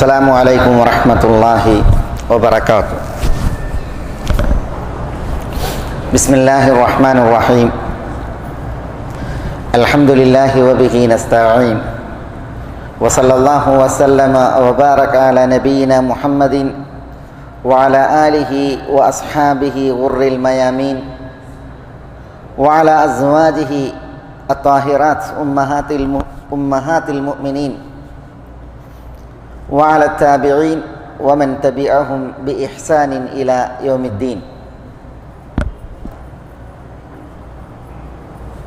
അസ്സലാമു അലൈക്കും വറഹ്മത്തുള്ളാഹി വബറകാതുഹു. ബിസ്മില്ലാഹിർ റഹ്മാനിർ റഹീം. അൽഹംദുലില്ലാഹി വബിഹി നസ്തഈൻ വസല്ലല്ലാഹു വസല്ലമ വബാറക അലാ നബിയിന മുഹമ്മദിൻ വഅലാ ആലിഹി വഅസ്ഹാബിഹി ഗുർറിൽ മയാമീൻ വഅലാ അസ്വാജിഹി അത്വാഹിറാത്ത് ഉമ്മഹാത്തിൽ മുഅ്മിനീൻ وعلى التابعين ومن تبعهم بإحسان إلى يوم الدين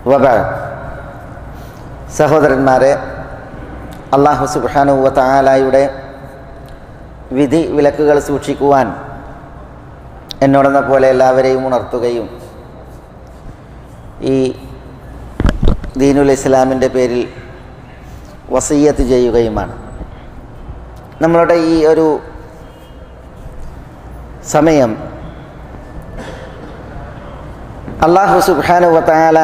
وبعد. സഹോദരന്മാരെ, അല്ലാഹു സുബ്ഹാനഹു വ തആലയുടെ വിധി വിലക്കുകൾ സൂക്ഷിക്കുവാൻ എന്നോടെന്ന പോലെ എല്ലാവരെയും ഉണർത്തുകയും ഈ ദീനുൽ ഇസ്ലാമിൻ്റെ പേരിൽ വസിയ്യത്ത് ചെയ്യുകയുമാണ്. നമ്മളുടെ ഈ ഒരു സമയം അല്ലാഹു സുബ്ഹാനഹു വ തആല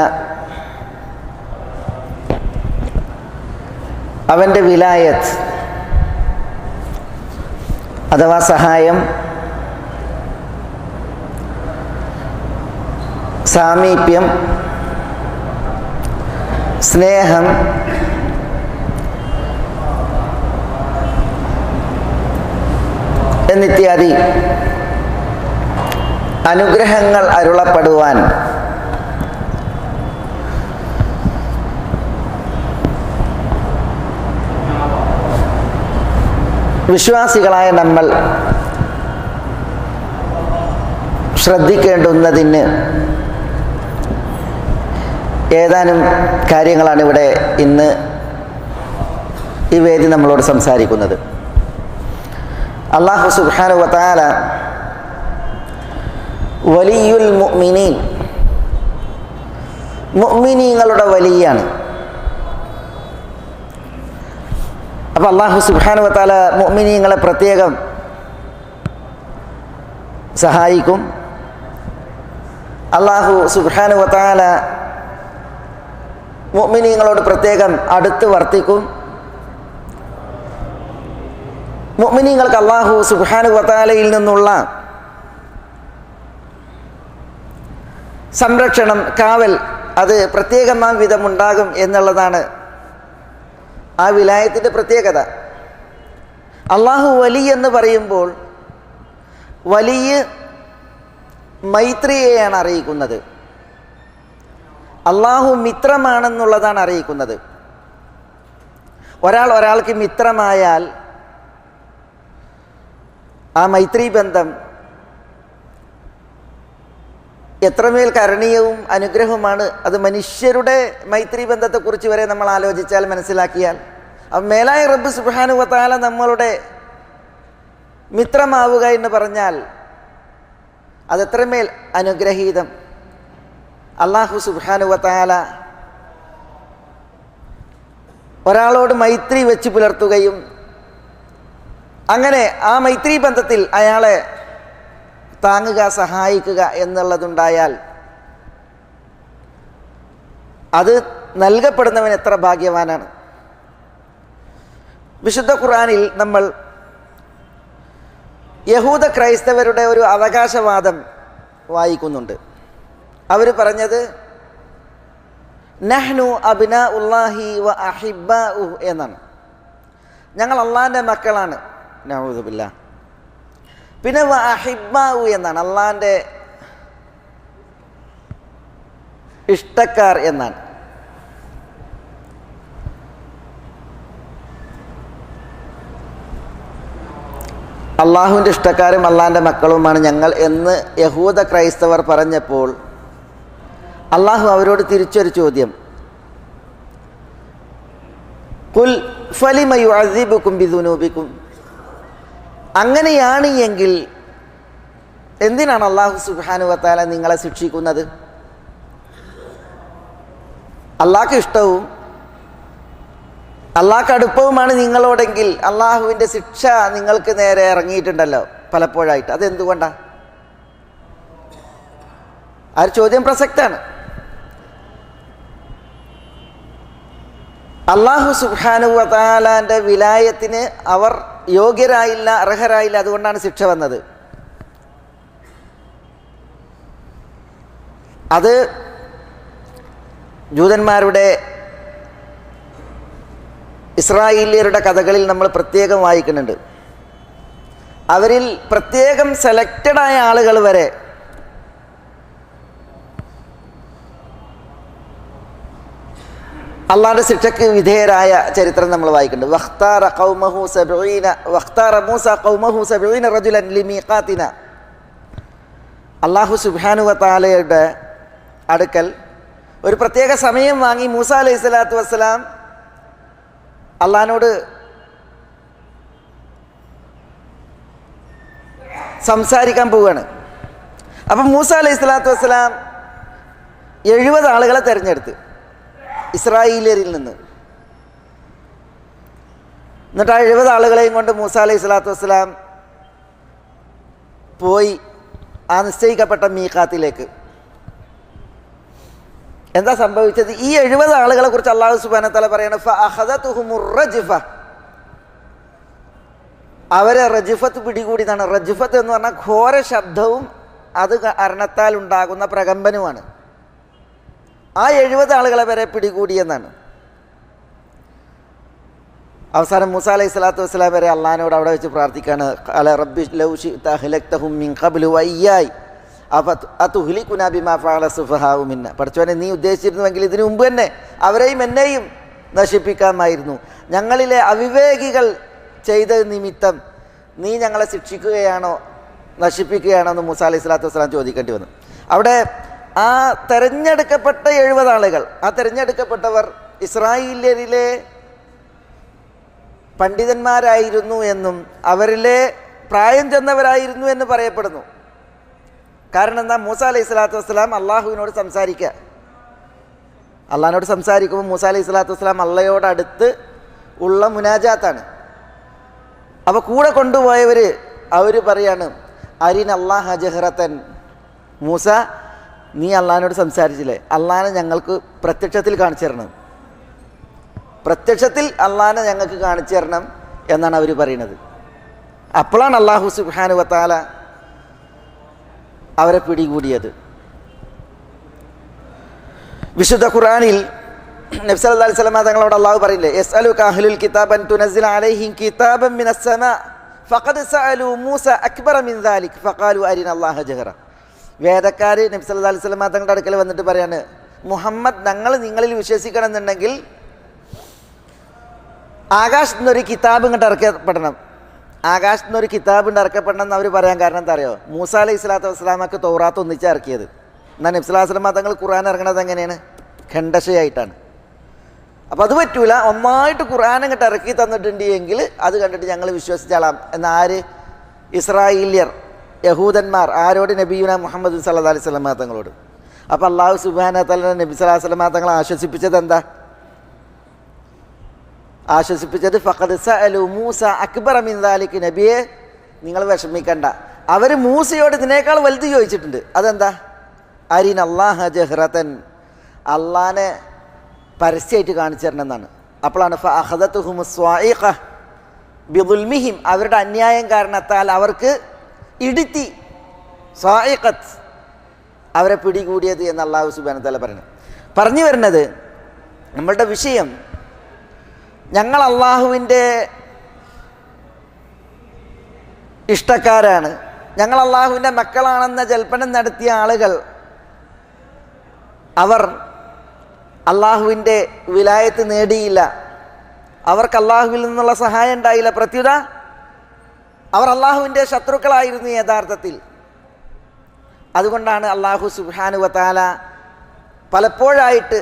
അവൻ്റെ വിലായത്ത് അഥവാ സഹായം, സാമീപ്യം, സ്നേഹം, എന്നിത്യാദി അനുഗ്രഹങ്ങൾ അരുളപ്പെടുവാൻ വിശ്വാസികളായ നമ്മൾ ശ്രദ്ധിക്കേണ്ടുന്നതിന് ഏതാനും കാര്യങ്ങളാണ് ഇവിടെ ഇന്ന് ഈ വേദി നമ്മളോട് സംസാരിക്കുന്നത്. അല്ലാഹു സുബ്ഹാനഹു വ തആല വലിയുൽ മുഅ്മിനീൻ, മുഅ്മിനീങ്ങളുടെ വലിയാണ്. അപ്പോൾ അല്ലാഹു സുബ്ഹാനഹു വ തആല മുഅ്മിനീങ്ങളെ പ്രത്യേകം സഹായിക്കും. അല്ലാഹു സുബ്ഹാനഹു വ തആല മുഅ്മിനീങ്ങളോട് പ്രത്യേകം അടുത്ത് വർത്തിക്കും. മുഅ്മിനീങ്ങൾക്ക് അല്ലാഹു സുബ്ഹാനഹു വ തആലയിൽ നിന്നുള്ള സംരക്ഷണം, കാവൽ അത് പ്രത്യേകമാം വിധമുണ്ടാകും എന്നുള്ളതാണ് ആ വിലായത്തിൻ്റെ പ്രത്യേകത. അല്ലാഹു വലി എന്ന് പറയുമ്പോൾ വലിയ മൈത്രിയെയാണ് അറിയിക്കുന്നത്. അല്ലാഹു മിത്രമാണെന്നുള്ളതാണ് അറിയിക്കുന്നത്. ഒരാൾക്ക് മിത്രമായാൽ ആ മൈത്രി ബന്ധം എത്രമേൽ കരണീയവും അനുഗ്രഹവുമാണ്. അത് മനുഷ്യരുടെ മൈത്രി ബന്ധത്തെക്കുറിച്ച് വരെ നമ്മൾ ആലോചിച്ചാൽ, മനസ്സിലാക്കിയാൽ, അപ്പം മേലായ റബ്ബ് സുബ്ഹാനഹു വ തആല നമ്മളുടെ മിത്രമാവുക എന്ന് പറഞ്ഞാൽ അതെത്രമേൽ അനുഗ്രഹീതം. അല്ലാഹു സുബ്ഹാനഹു വ തആല ഒരാളോട് മൈത്രി വെച്ച് പുലർത്തുകയും അങ്ങനെ ആ മൈത്രി ബന്ധത്തിൽ അയാളെ താങ്ങുക, സഹായിക്കുക എന്നുള്ളതുണ്ടായാൽ അത് നൽകപ്പെടുന്നവൻ എത്ര ഭാഗ്യവാനാണ്. വിശുദ്ധ ഖുർആനിൽ നമ്മൾ യഹൂദ ക്രൈസ്തവരുടെ ഒരു അവകാശവാദം വായിക്കുന്നുണ്ട്. അവർ പറഞ്ഞത് നഹ്നു അബ്നാഉല്ലാഹി വ അഹിബ്ബാഉഹു എന്നാണ്. ഞങ്ങൾ അള്ളാഹിൻ്റെ മക്കളാണ്. നഊദു ബില്ലാഹ്. പിന്നെ വ അഹിബ്ബാഉ എന്നാണ്, അള്ളാഹിൻ്റെ ഇഷ്ടക്കാർ എന്നാണ്. അള്ളാഹുവിൻ്റെ ഇഷ്ടക്കാരും അള്ളാഹിൻ്റെ മക്കളുമാണ് ഞങ്ങൾ എന്ന് യഹൂദ ക്രൈസ്തവർ പറഞ്ഞപ്പോൾ അള്ളാഹു അവരോട് തിരിച്ചൊരു ചോദ്യം, ഖുൽ ഫലിമ യുഅസിബുകും ബിദുനൂബികും, അങ്ങനെയാണ് എങ്കിൽ എന്തിനാണ് അല്ലാഹു സുബ്ഹാനഹു വ തആല നിങ്ങളെ ശിക്ഷിക്കുന്നത്? അള്ളാഹ്ക്ക് ഇഷ്ടവും അള്ളാഹ്ക്ക് അടുപ്പവുമാണ് നിങ്ങളോടെങ്കിൽ അള്ളാഹുവിൻ്റെ ശിക്ഷ നിങ്ങൾക്ക് നേരെ ഇറങ്ങിയിട്ടുണ്ടല്ലോ പലപ്പോഴായിട്ട്. അതെന്തുകൊണ്ടാണ്? ആ ചോദ്യം പ്രസക്താണ്. അല്ലാഹു സുബ്ഹാനഹു വ തആലാന്റെ വിലായത്തിന് അവർ യോഗ്യരായില്ല, അർഹരായില്ല. അതുകൊണ്ടാണ് ശിക്ഷ വന്നത്. അത് ജൂതന്മാരുടെ, ഇസ്രായേലിയരുടെ കഥകളിൽ നമ്മൾ പ്രത്യേകം വായിക്കുന്നുണ്ട്. അവരിൽ പ്രത്യേകം സെലക്റ്റഡായ ആളുകൾ വരെ അള്ളാഹുവിൻ്റെ ശിക്ഷയ്ക്ക് വിധേയരായ ചരിത്രം നമ്മൾ വായിക്കുന്നുണ്ട്. വഖ്താറ മൂസ ഖൗമഹു 70 റജുലൻ ലിമീഖാതിന. അല്ലാഹു സുബ്ഹാനഹു വ തആലയുടെ അടുക്കൽ ഒരു പ്രത്യേക സമയം വാങ്ങി മൂസ അലൈഹി സ്വലാത്തു വസ്സലാം അള്ളാഹിനോട് സംസാരിക്കാൻ പോവുകയാണ്. അപ്പം മൂസ അലൈഹി സ്വലാത്തു വസ്സലാം 70 ആളുകളെ തിരഞ്ഞെടുത്ത് ഇസ്രായേലിയരിൽ നിന്ന്. എന്നിട്ട് ആ 70 ആളുകളെയും കൊണ്ട് മൂസ അലൈഹി സ്വലാത്തു വസ്സലാം പോയി ആ നിശ്ചയിക്കപ്പെട്ട മീഖാത്തിലേക്ക്. എന്താ സംഭവിച്ചത്? ഈ 70 ആളുകളെ കുറിച്ച് അല്ലാഹു സുബ്ഹാനഹു വ തആല പറയാണ്, ഫഅഖദതുഹുമുർ റജ്ഫ. അവരെ റജ്ഫത്ത് പിടികൂടി എന്നാണ്. റജ്ഫത്ത് എന്ന് പറഞ്ഞാൽ ഘോര ശബ്ദവും അത് കാരണത്താൽ ഉണ്ടാകുന്ന പ്രകമ്പനവുമാണ്. ആ 70 ആളുകളെ വരെ പിടികൂടിയെന്നാണ്. അവസാനം മൂസ അലൈഹി സ്വലാത്തു വസ്സലാം വരെ അള്ളാഹിനോട് അവിടെ വെച്ച് പ്രാർത്ഥിക്കാണ്, അല റബ്ബി ലൗ ശിഅത അഹ്ലക്തഹും മിൻ ഖബ്ലു വഇയ്യായി അതുഹ്ലികുനാ ബിമാ ഫഅല സുഫഹാഉ മിന്ന. പഠിച്ചവനെ, നീ ഉദ്ദേശിച്ചിരുന്നുവെങ്കിൽ ഇതിനു മുമ്പ് തന്നെ അവരെയും എന്നെയും നശിപ്പിക്കാമായിരുന്നു. ഞങ്ങളിലെ അവിവേകികൾ ചെയ്ത നിമിത്തം നീ ഞങ്ങളെ ശിക്ഷിക്കുകയാണോ നശിപ്പിക്കുകയാണോ എന്ന് മൂസ അലൈഹി സ്വലാത്തു വസ്സലാം ചോദിക്കേണ്ടി വന്നു. അവിടെ ആ തെരഞ്ഞെടുക്കപ്പെട്ട 70 ആളുകൾ, ആ തെരഞ്ഞെടുക്കപ്പെട്ടവർ ഇസ്രായേലിയരിലെ പണ്ഡിതന്മാരായിരുന്നു എന്നും അവരിലെ പ്രായം ചെന്നവരായിരുന്നു എന്ന് പറയപ്പെടുന്നു. കാരണം എന്താ? മൂസ അലൈഹി സ്വലാത്തു വസ്സലാം അള്ളാഹുവിനോട് സംസാരിക്കുക. അള്ളാഹിനോട് സംസാരിക്കുമ്പോൾ മൂസ അലൈഹി സ്വലാത്തു വസ്സലാം അള്ളയോടടുത്ത് ഉള്ള മുനാജാത്താണ്. അപ്പോൾ കൂടെ കൊണ്ടുപോയവർ അവർ പറയാണ്, അരിൻ അള്ളാഹ ജഹ്റത്തൻ. മൂസ, നീ അള്ളാഹിനോട് സംസാരിച്ചില്ലേ, അള്ളാഹിനെ ഞങ്ങൾക്ക് പ്രത്യക്ഷത്തിൽ കാണിച്ചു തരണം, പ്രത്യക്ഷത്തിൽ അള്ളാഹിനെ ഞങ്ങൾക്ക് കാണിച്ചു തരണം എന്നാണ് അവർ പറയുന്നത്. അപ്പോഴാണ് അല്ലാഹു സുബ്ഹാനഹു വ തആല അവരെ പിടികൂടിയത്. വിശുദ്ധ ഖുർആനിൽ നബി സല്ലല്ലാഹു അലൈഹി വസല്ലം തങ്ങളോട് അല്ലാഹു പറയില്ലേ, യസ്അലുക അഹ്ലുൽ കിതാബൻ തുനസ്സില അലൈഹിം കിതാബൻ മിനസ് സമാ ഫഖദ് സഅലു മൂസ അക്ബറ മിൻ ദാലിക് ഫഖാലു അരിന അല്ലാഹ ജഹറ. വേദക്കാർ നബി സല്ലല്ലാഹു അലൈഹി വസല്ലം തങ്ങളുടെ അടുക്കൽ വന്നിട്ട് പറയാണ്, മുഹമ്മദ്, ഞങ്ങൾ നിങ്ങളിൽ വിശ്വസിക്കണം എന്നുണ്ടെങ്കിൽ ആകാശത്തു നിന്നൊരു കിതാബ് ഇങ്ങോട്ട് ഇറക്കപ്പെടണം, ആകാശത്തു നിന്നൊരു കിതാബ് ഇറക്കപ്പെടണം എന്ന് അവർ പറയാൻ കാരണം എന്താ അറിയോ? മൂസ അലൈഹി സ്വലാത്തു വസ്സലാമക്ക് തൗറാത്ത് ഒന്നിച്ച് ഇറക്കിയത്. എന്നാൽ നബി സല്ലല്ലാഹു അലൈഹി വസല്ലം തങ്ങൾ ഖുർആൻ ഇറങ്ങണത് എങ്ങനെയാണ്? ഖണ്ഡശയായിട്ടാണ്. അപ്പോൾ അത് പറ്റൂല, ഒന്നായിട്ട് ഖുർആൻ ഇങ്ങോട്ട് ഇറക്കി തന്നിട്ടുണ്ട് എങ്കിൽ അത് കണ്ടിട്ട് ഞങ്ങൾ വിശ്വസിച്ചാളാം എന്നാര്? ഇസ്രായേലിയർ, യഹൂദന്മാർ. ആരോട്? നബിയുന മുഹമ്മദ് സല്ലല്ലാഹു അലൈഹി വസല്ലം തങ്ങളോട്. അപ്പോൾ അല്ലാഹു സുബ്ഹാനഹു വ തആല നബി സല്ലല്ലാഹു അലൈഹി വസല്ലം തങ്ങളെ ആശ്വസിപ്പിച്ചത് എന്താ? ആശ്വസിപ്പിച്ചത് ഫഖദ് സഅലു മൂസ അക്ബറ മിൻ ദാലിക്. നബിയെ, നിങ്ങൾ വിഷമിക്കണ്ട, അവർ മൂസയോട് ഇതിനേക്കാൾ വലുത് ചോദിച്ചിട്ടുണ്ട്. അതെന്താ? അരിൻ അല്ലാഹ ജഹ്റതൻ, അള്ളാനെ പരസ്യമായിട്ട് കാണിച്ചു തരണം എന്നാണ്. അപ്പോഴാണ് ഫഅഖദതുഹുമുസ് സ്വാഇഖ ബിദുൽമിഹിം, അവരുടെ അന്യായം കാരണത്താൽ അവർക്ക് ഇടുത്തി, സ്വാഇഖത്ത്, അവരെ പിടികൂടിയത് എന്ന് അല്ലാഹു സുബ്ഹാനഹു വ തആല പറഞ്ഞു വരുന്നത്, നമ്മളുടെ വിഷയം ഞങ്ങൾ അള്ളാഹുവിൻ്റെ ഇഷ്ടക്കാരാണ്, ഞങ്ങൾ അള്ളാഹുവിൻ്റെ മക്കളാണെന്ന ജൽപ്പനം നടത്തിയ ആളുകൾ അവർ അള്ളാഹുവിൻ്റെ വിലായത്ത് നേടിയില്ല, അവർക്ക് അള്ളാഹുവിൽ നിന്നുള്ള സഹായം ഉണ്ടായില്ല. പ്രത്യുത അവർ അള്ളാഹുവിൻ്റെ ശത്രുക്കളായിരുന്നു യഥാർത്ഥത്തിൽ. അതുകൊണ്ടാണ് അള്ളാഹു സുബ്ഹാനഹു വ തആല പലപ്പോഴായിട്ട്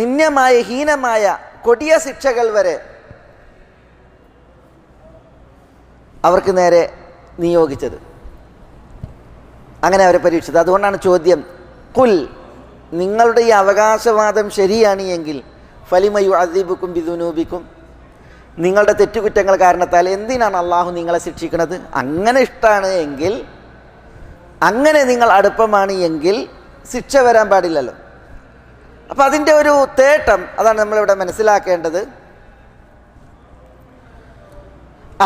നിന്ദ്യമായ, ഹീനമായ, കൊടിയ ശിക്ഷകൾ വരെ അവർക്ക് നേരെ നിയോഗിച്ചത്, അങ്ങനെ അവരെ പരീക്ഷിച്ചത്. അതുകൊണ്ടാണ് ചോദ്യം, ഖുൽ, നിങ്ങളുടെ ഈ അവകാശവാദം ശരിയാണ് എങ്കിൽ ഫലിമ യുഅദ്ദിബുക്കും ബിദുനൂബിക്കും, നിങ്ങളുടെ തെറ്റുകുറ്റങ്ങൾ കാരണത്താൽ എന്തിനാണ് അള്ളാഹു നിങ്ങളെ ശിക്ഷിക്കുന്നത്? അങ്ങനെ ഇഷ്ടമാണ് എങ്കിൽ, അങ്ങനെ നിങ്ങൾ അടുപ്പമാണ് എങ്കിൽ ശിക്ഷ വരാൻ പാടില്ലല്ലോ. അപ്പം അതിൻ്റെ ഒരു തേട്ടം അതാണ് നമ്മളിവിടെ മനസ്സിലാക്കേണ്ടത്.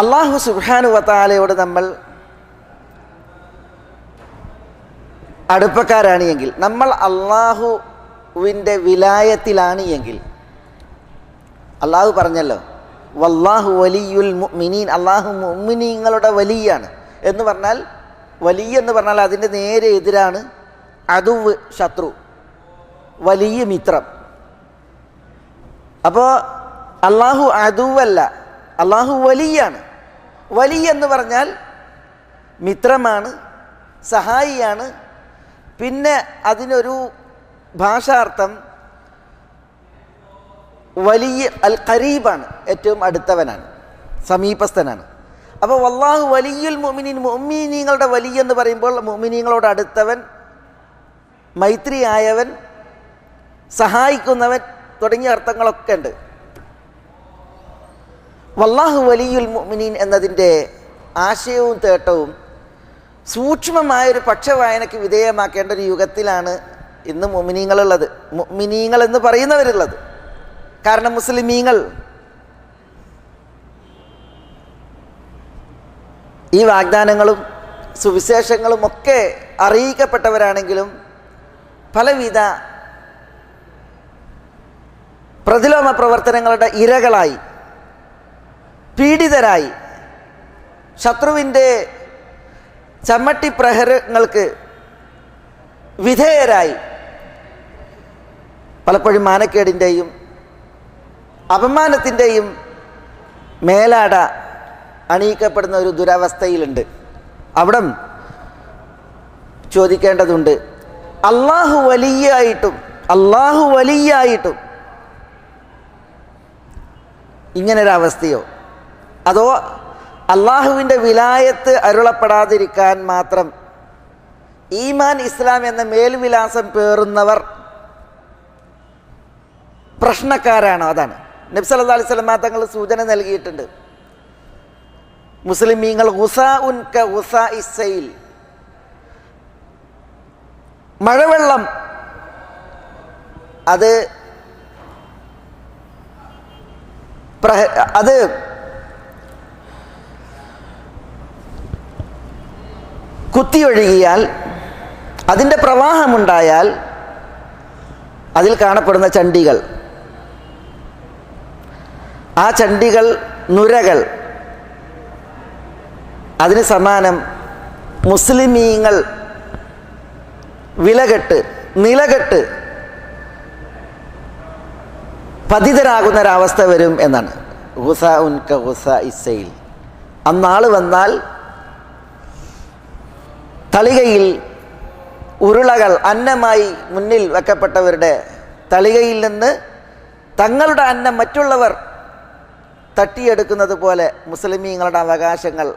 അല്ലാഹു സുബ്ഹാനഹു വ തആലയോട് നമ്മൾ അടുപ്പക്കാരാണ് എങ്കിൽ, നമ്മൾ അള്ളാഹുവിൻ്റെ വിലായത്തിലാണ് എങ്കിൽ, അള്ളാഹു പറഞ്ഞല്ലോ വല്ലാഹു വലിയുൽ മുഅ്മിനീൻ, അള്ളാഹു മുഅ്മിനീങ്ങളുടെ വലിയാണ് എന്ന് പറഞ്ഞാൽ, വലിയ എന്ന് പറഞ്ഞാൽ അതിൻ്റെ നേരെ എതിരാണ് അദുവ്, ശത്രു, വലിയ മിത്രം. അപ്പോൾ അള്ളാഹു അദുവല്ല, അള്ളാഹു വലിയാണ്. വലിയ എന്ന് പറഞ്ഞാൽ മിത്രമാണ്, സഹായിയാണ്. പിന്നെ അതിനൊരു ഭാഷാർത്ഥം വലിയ അൽ ഖരീബാണ്, ഏറ്റവും അടുത്തവനാണ്, സമീപസ്ഥനാണ്. അപ്പോൾ വല്ലാഹു വലിയുൽ മുഅ്മിനീൻ, മുഅ്മിനീങ്ങളുടെ വലിയ എന്ന് പറയുമ്പോൾ മുഅ്മിനീങ്ങളോട് അടുത്തവൻ, മൈത്രിയായവൻ, സഹായിക്കുന്നവൻ തുടങ്ങിയ അർത്ഥങ്ങളൊക്കെ ഉണ്ട്. വല്ലാഹു വലിയുൽ മുഅ്മിനീൻ എന്നതിൻ്റെ ആശയവും തേട്ടവും സൂക്ഷ്മമായൊരു പക്ഷവായനയ്ക്ക് വിധേയമാക്കേണ്ട ഒരു യുഗത്തിലാണ് ഇന്ന് മുഅ്മിനീങ്ങളുള്ളത്, മുഅ്മിനീങ്ങൾ എന്ന് പറയുന്നവരുള്ളത്. കാരണം മുസ്ലിമീങ്ങൾ ഈ വാഗ്ദാനങ്ങളും സുവിശേഷങ്ങളും ഒക്കെ അറിയിക്കപ്പെട്ടവരാണെങ്കിലും പലവിധ പ്രതിലോമ പ്രവർത്തനങ്ങളുടെ ഇരകളായി, പീഡിതരായി, ശത്രുവിൻ്റെ ചമ്മട്ടി പ്രഹരങ്ങൾക്ക് വിധേയരായി, പലപ്പോഴും മാനക്കേടിൻ്റെയും അപമാനത്തിൻ്റെയും മേലാട അണിയിക്കപ്പെടുന്ന ഒരു ദുരവസ്ഥയിലുണ്ട്. അവിടെ ചോദിക്കേണ്ടതുണ്ട്, അള്ളാഹു വലിയായിട്ടും ഇങ്ങനൊരവസ്ഥയോ, അതോ അള്ളാഹുവിൻ്റെ വിലായത്ത് അരുളപ്പെടാതിരിക്കാൻ മാത്രം ഈമാൻ ഇസ്ലാം എന്ന മേൽവിലാസം പേറുന്നവർ പ്രശ്നക്കാരാണോ? അതാണ് നബി സല്ലല്ലാഹു അലൈഹി വസല്ലം തങ്ങൾ സൂചന നൽകിയിട്ടുണ്ട്. മുസ്ലിമീങ്ങൾ ഗുസാഉൻ ക ഗുസാഇസ് സൈൽ, മഴവെള്ളം അത് കുത്തിയൊഴുകിയാൽ, അതിൻ്റെ പ്രവാഹമുണ്ടായാൽ അതിൽ കാണപ്പെടുന്ന ചണ്ടികൾ, ആ ചണ്ടികൾ, നുരകൾ, അതിന് സമാനം മുസ്ലിമീങ്ങൾ നിലകെട്ട് പതിതരാകുന്നൊരവസ്ഥ വരും എന്നാണ്. ഗുസാഉൻ ക ഗുസാഇസ് സൈൽ, അന്നാൾ വന്നാൽ തളികയിൽ ഉരുളകൾ അന്നമായി മുന്നിൽ വെക്കപ്പെട്ടവരുടെ തളികയിൽ നിന്ന് തങ്ങളുടെ അന്നം മറ്റുള്ളവർ തട്ടിയെടുക്കുന്നത് പോലെ മുസ്ലിമീങ്ങളുടെ അവകാശങ്ങൾ,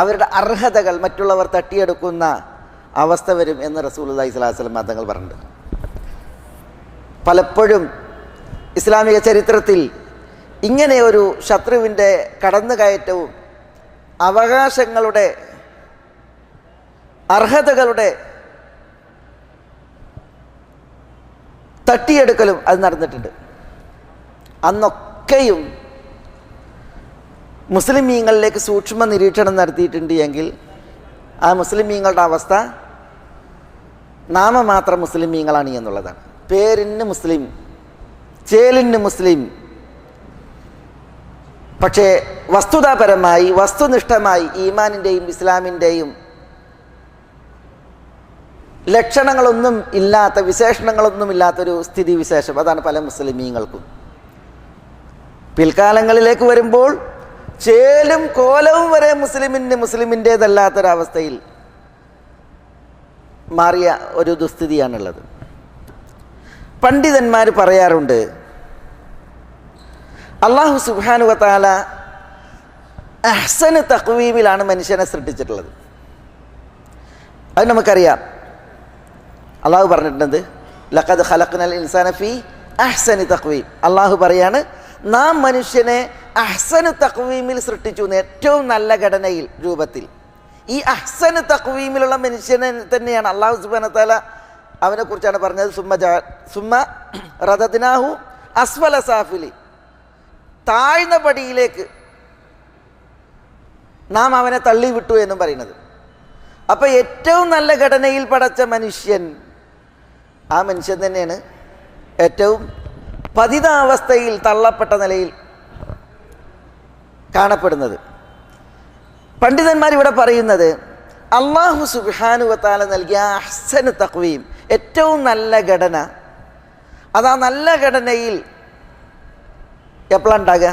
അവരുടെ അർഹതകൾ മറ്റുള്ളവർ തട്ടിയെടുക്കുന്ന അവസ്ഥ വരും എന്ന് റസൂലുള്ളാഹി സ്വല്ലല്ലാഹു അലൈഹി വസല്ലം തങ്ങൾ പറഞ്ഞിട്ടുണ്ട്. പലപ്പോഴും ഇസ്ലാമിക ചരിത്രത്തിൽ ഇങ്ങനെ ഒരു ശത്രുവിൻ്റെ കടന്നുകയറ്റവും അവകാശങ്ങളുടെ, അർഹതകളുടെ തട്ടിയെടുക്കലും അത് നടന്നിട്ടുണ്ട്. അന്നൊക്കെയും മുസ്ലിമീങ്ങളിലേക്ക് സൂക്ഷ്മ നിരീക്ഷണം നടത്തിയിട്ടുണ്ട് എങ്കിൽ ആ മുസ്ലിമീങ്ങളുടെ അവസ്ഥ നാമമാത്ര മുസ്ലിമീങ്ങളാണ് എന്നുള്ളതാണ്. പേരിന് മുസ്ലിം, ചേലിന് മുസ്ലിം, പക്ഷേ വസ്തുതാപരമായി, വസ്തുനിഷ്ഠമായി ഈമാനിൻ്റെയും ഇസ്ലാമിൻ്റെയും ലക്ഷണങ്ങളൊന്നും ഇല്ലാത്ത, വിശേഷണങ്ങളൊന്നും ഇല്ലാത്തൊരു സ്ഥിതി വിശേഷം, അതാണ് പല മുസ്ലിമീങ്ങൾക്കും. പിൽക്കാലങ്ങളിലേക്ക് വരുമ്പോൾ ചേലും കോലവും വരെ മുസ്ലിമിൻ്റേതല്ലാത്തൊരവസ്ഥയിൽ മാറിയ ഒരു ദുസ്ഥിതിയാണുള്ളത്. പണ്ഡിതന്മാർ പറയാറുണ്ട്, അല്ലാഹു സുബ്ഹാനഹു വ തആല അഹ്സന തഖ്വീമിലാണ് മനുഷ്യനെ സൃഷ്ടിച്ചിട്ടുള്ളത്. അത് നമുക്കറിയാം. അള്ളാഹു പറഞ്ഞിട്ടുണ്ട്, ലഖദ് ഖലഖ്നൽ ഇൻസാന ഫീ അഹ്സനി തഖ്വീം. അള്ളാഹു പറയാണ്, നാം മനുഷ്യനെ അഹ്സനു തഖ്വീമിൽ സൃഷ്ടിച്ചു, ഏറ്റവും നല്ല ഘടനയിൽ, രൂപത്തിൽ. ഈ അഹ്സനു തഖ്വീമിലുള്ള മനുഷ്യനെ തന്നെയാണ് അള്ളാഹു സുബ്ഹാനഹു വ തആല അവനെക്കുറിച്ചാണ് പറഞ്ഞത്, സുമ്മ റദദ്നാഹു അസ്ഫല സാഫിലി, താഴ്ന്ന പടിയിലേക്ക് നാം അവനെ തള്ളിവിട്ടു എന്നും പറയുന്നത്. അപ്പോൾ ഏറ്റവും നല്ല ഘടനയിൽ പടച്ച മനുഷ്യൻ, ആ മനുഷ്യൻ തന്നെയാണ് ഏറ്റവും പതിതാവസ്ഥയിൽ തള്ളപ്പെട്ട നിലയിൽ കാണപ്പെടുന്നത്. പണ്ഡിതന്മാരിവിടെ പറയുന്നത് അല്ലാഹു സുബ്ഹാനഹു വ തആല നൽകിയ അഹ്സനു തഖ്വീം, ഏറ്റവും നല്ല ഘടന, അത് ആ നല്ല ഘടനയിൽ എപ്പോഴാണ് ഉണ്ടാകുക?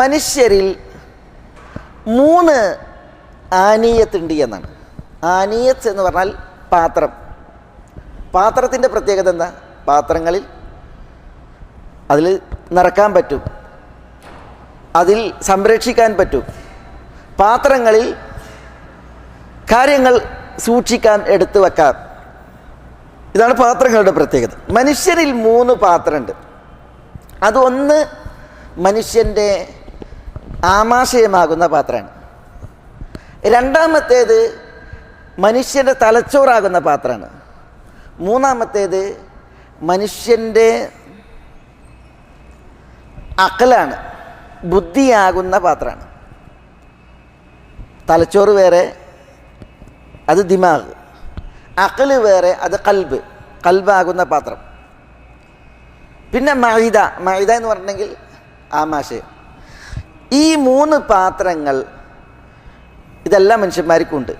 മനുഷ്യരിൽ 3 ആനീയത്തുണ്ട് എന്നാണ്. ആനീയത്ത് എന്ന് പറഞ്ഞാൽ പാത്രം. പാത്രത്തിൻ്റെ പ്രത്യേകത എന്താ? പാത്രങ്ങളിൽ അതിൽ നിറക്കാൻ പറ്റും, അതിൽ സംരക്ഷിക്കാൻ പറ്റും, പാത്രങ്ങളിൽ കാര്യങ്ങൾ സൂക്ഷിക്കാൻ, എടുത്തു വെക്കാം. ഇതാണ് പാത്രങ്ങളുടെ പ്രത്യേകത. മനുഷ്യരിൽ 3 പാത്രമുണ്ട്. അതൊന്ന് മനുഷ്യൻ്റെ ആമാശയമാകുന്ന പാത്രമാണ്. രണ്ടാമത്തേത് മനുഷ്യൻ്റെ തലച്ചോറാകുന്ന പാത്രമാണ്. മൂന്നാമത്തേത് മനുഷ്യൻ്റെ അഖലാണ്, ബുദ്ധിയാകുന്ന പാത്രമാണ്. തലച്ചോറ് വേറെ, അത് ദിമാഗ്. അഖല് വേറെ, അത് കൽബാകുന്ന പാത്രം. പിന്നെ മൈദ എന്ന് പറഞ്ഞിട്ടുണ്ടെങ്കിൽ ആമാശയം. ഈ 3 പാത്രങ്ങൾ ഇതെല്ലാം മനുഷ്യന്മാർക്കുണ്ട്.